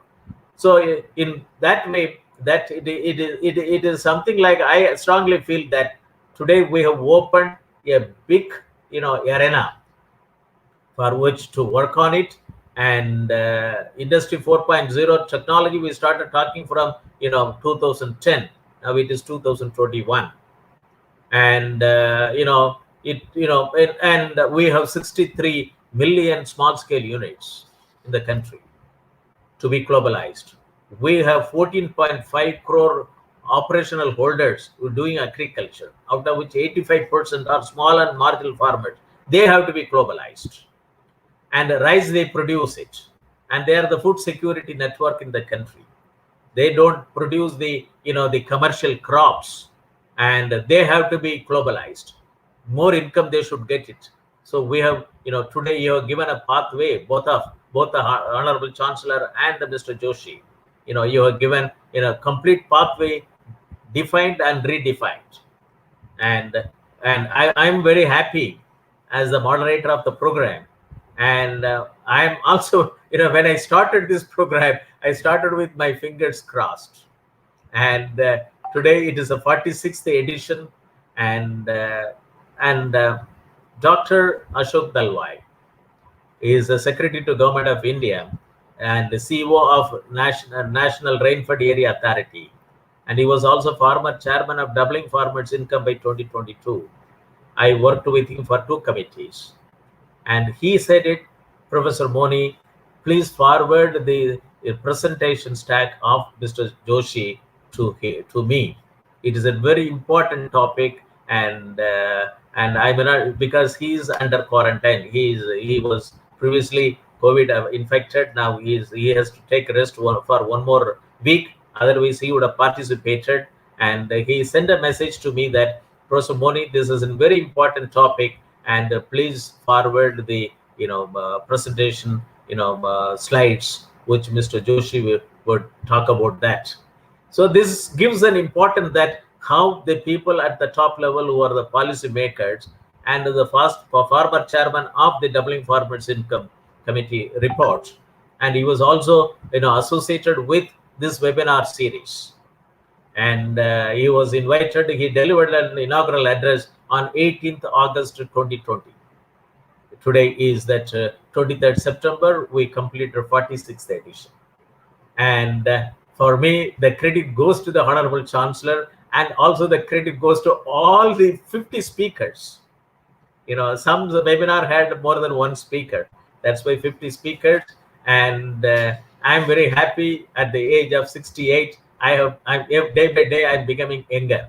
So in that way, that it is something like, I strongly feel that today we have opened a big arena for which to work on it. And Industry 4.0 technology, we started talking from 2010. Now it is 2021, and we have 63 million small scale units in the country to be globalized. We have 14.5 crore operational holders who are doing agriculture, out of which 85% are small and marginal farmers. They have to be globalized. And the rice, they produce it. And they are the food security network in the country. They don't produce the commercial crops, and they have to be globalized. More income they should get it. So we have, today you have given a pathway, both the Honorable Chancellor and the Mr. Joshi. You have given complete pathway, defined and redefined. And I'm very happy as the moderator of the program. And I'm also, when I started this program, I started with my fingers crossed. And today it is the 46th edition. And Dr. Ashok Dalwai is the Secretary to Government of India and the CEO of National Rainfed Area Authority. And he was also former chairman of Doubling Farmers' Income by 2022. I worked with him for 2 committees. And he said it, Professor Moni, please forward the presentation stack of Mr. Joshi to me. It is a very important topic, and I may not, because he is under quarantine. He was previously COVID infected. Now he has to take rest for 1 more week. Otherwise, he would have participated. And he sent a message to me that, Professor Moni, this is a very important topic, and please forward the presentation slides which Mr. Joshi would talk about that. So this gives an importance that how the people at the top level, who are the policy makers and the former chairman of the Doubling Farmers Income Committee report, and he was also associated with this webinar series. And he was invited. He delivered an inaugural address on 18th August 2020. Today is that 23rd September. We completed 46th edition. And for me, the credit goes to the Honorable Chancellor, and also the credit goes to all the 50 speakers. Some webinar had more than 1 speaker. That's why 50 speakers. And I'm very happy at the age of 68. I'm day by day I'm becoming younger,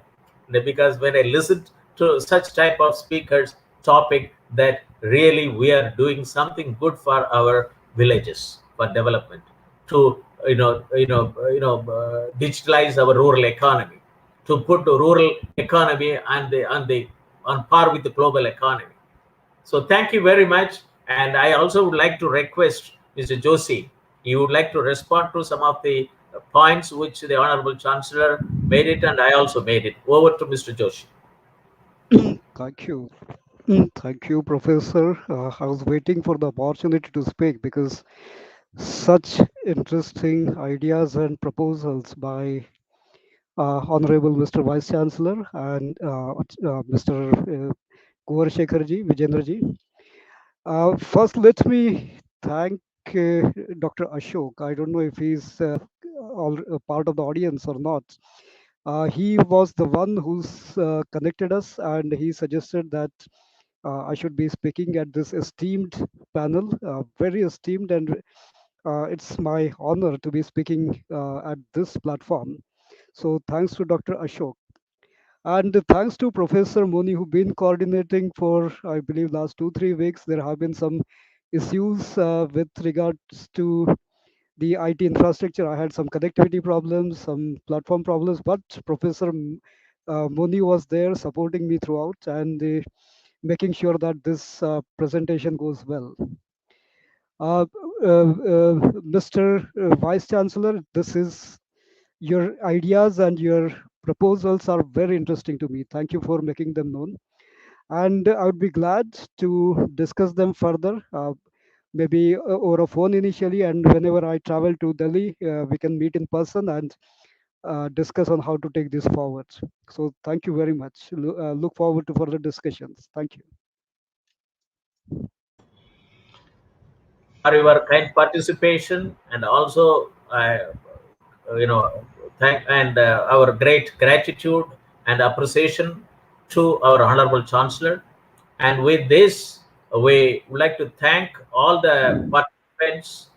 because when I listen to such type of speakers topic, that really we are doing something good for our villages, for development, to digitalize our rural economy, to put the rural economy on par with the global economy. So thank you very much. And I also would like to request Mr. Joshi, you would like to respond to some of the points which the Honorable Chancellor made it, and I also made it. Over to Mr. Joshi. Thank you. Thank you, Professor. I was waiting for the opportunity to speak because such interesting ideas and proposals by Honorable Mr. Vice Chancellor and Mr. Kunwar Shekharji, Vijendra. First, let me thank Dr. Ashok. I don't know if he's all part of the audience or not. He was the one who's connected us, and he suggested that I should be speaking at this esteemed panel, very esteemed, and it's my honor to be speaking at this platform. So thanks to Dr. Ashok. And thanks to Professor Moni, who've been coordinating for, I believe, last 2-3 weeks. There have been some issues with regards to the IT infrastructure. I had some connectivity problems, some platform problems, but Professor Moni was there supporting me throughout and making sure that this presentation goes well. Mr. Vice Chancellor, this is your ideas and your proposals are very interesting to me. Thank you for making them known. And I would be glad to discuss them further, maybe over a phone initially. And whenever I travel to Delhi, we can meet in person and discuss on how to take this forward. So thank you very much. Look forward to further discussions. Thank you. for your kind participation, and also thank and our great gratitude and appreciation to our Honorable Chancellor. And with this, we would like to thank all the participants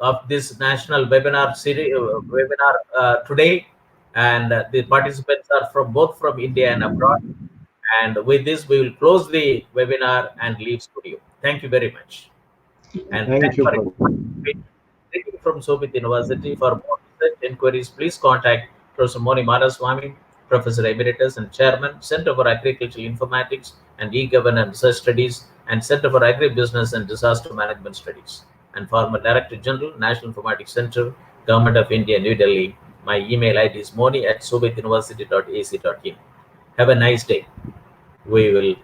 of this national webinar series today. And the participants are from both from India and abroad. And with this, we will close the webinar and leave studio. Thank you very much. And Thank thanks you, for Prof. participating from Shobhit University. For more research inquiries, please contact Professor Moni, Professor Emeritus and Chairman, Center for Agricultural Informatics and E-Governance Research Studies, and Center for Agribusiness and Disaster Management Studies, and former Director General, National Informatics Center, Government of India, New Delhi. My email ID is moni@shobhituniversity.ac.in. Have a nice day. We will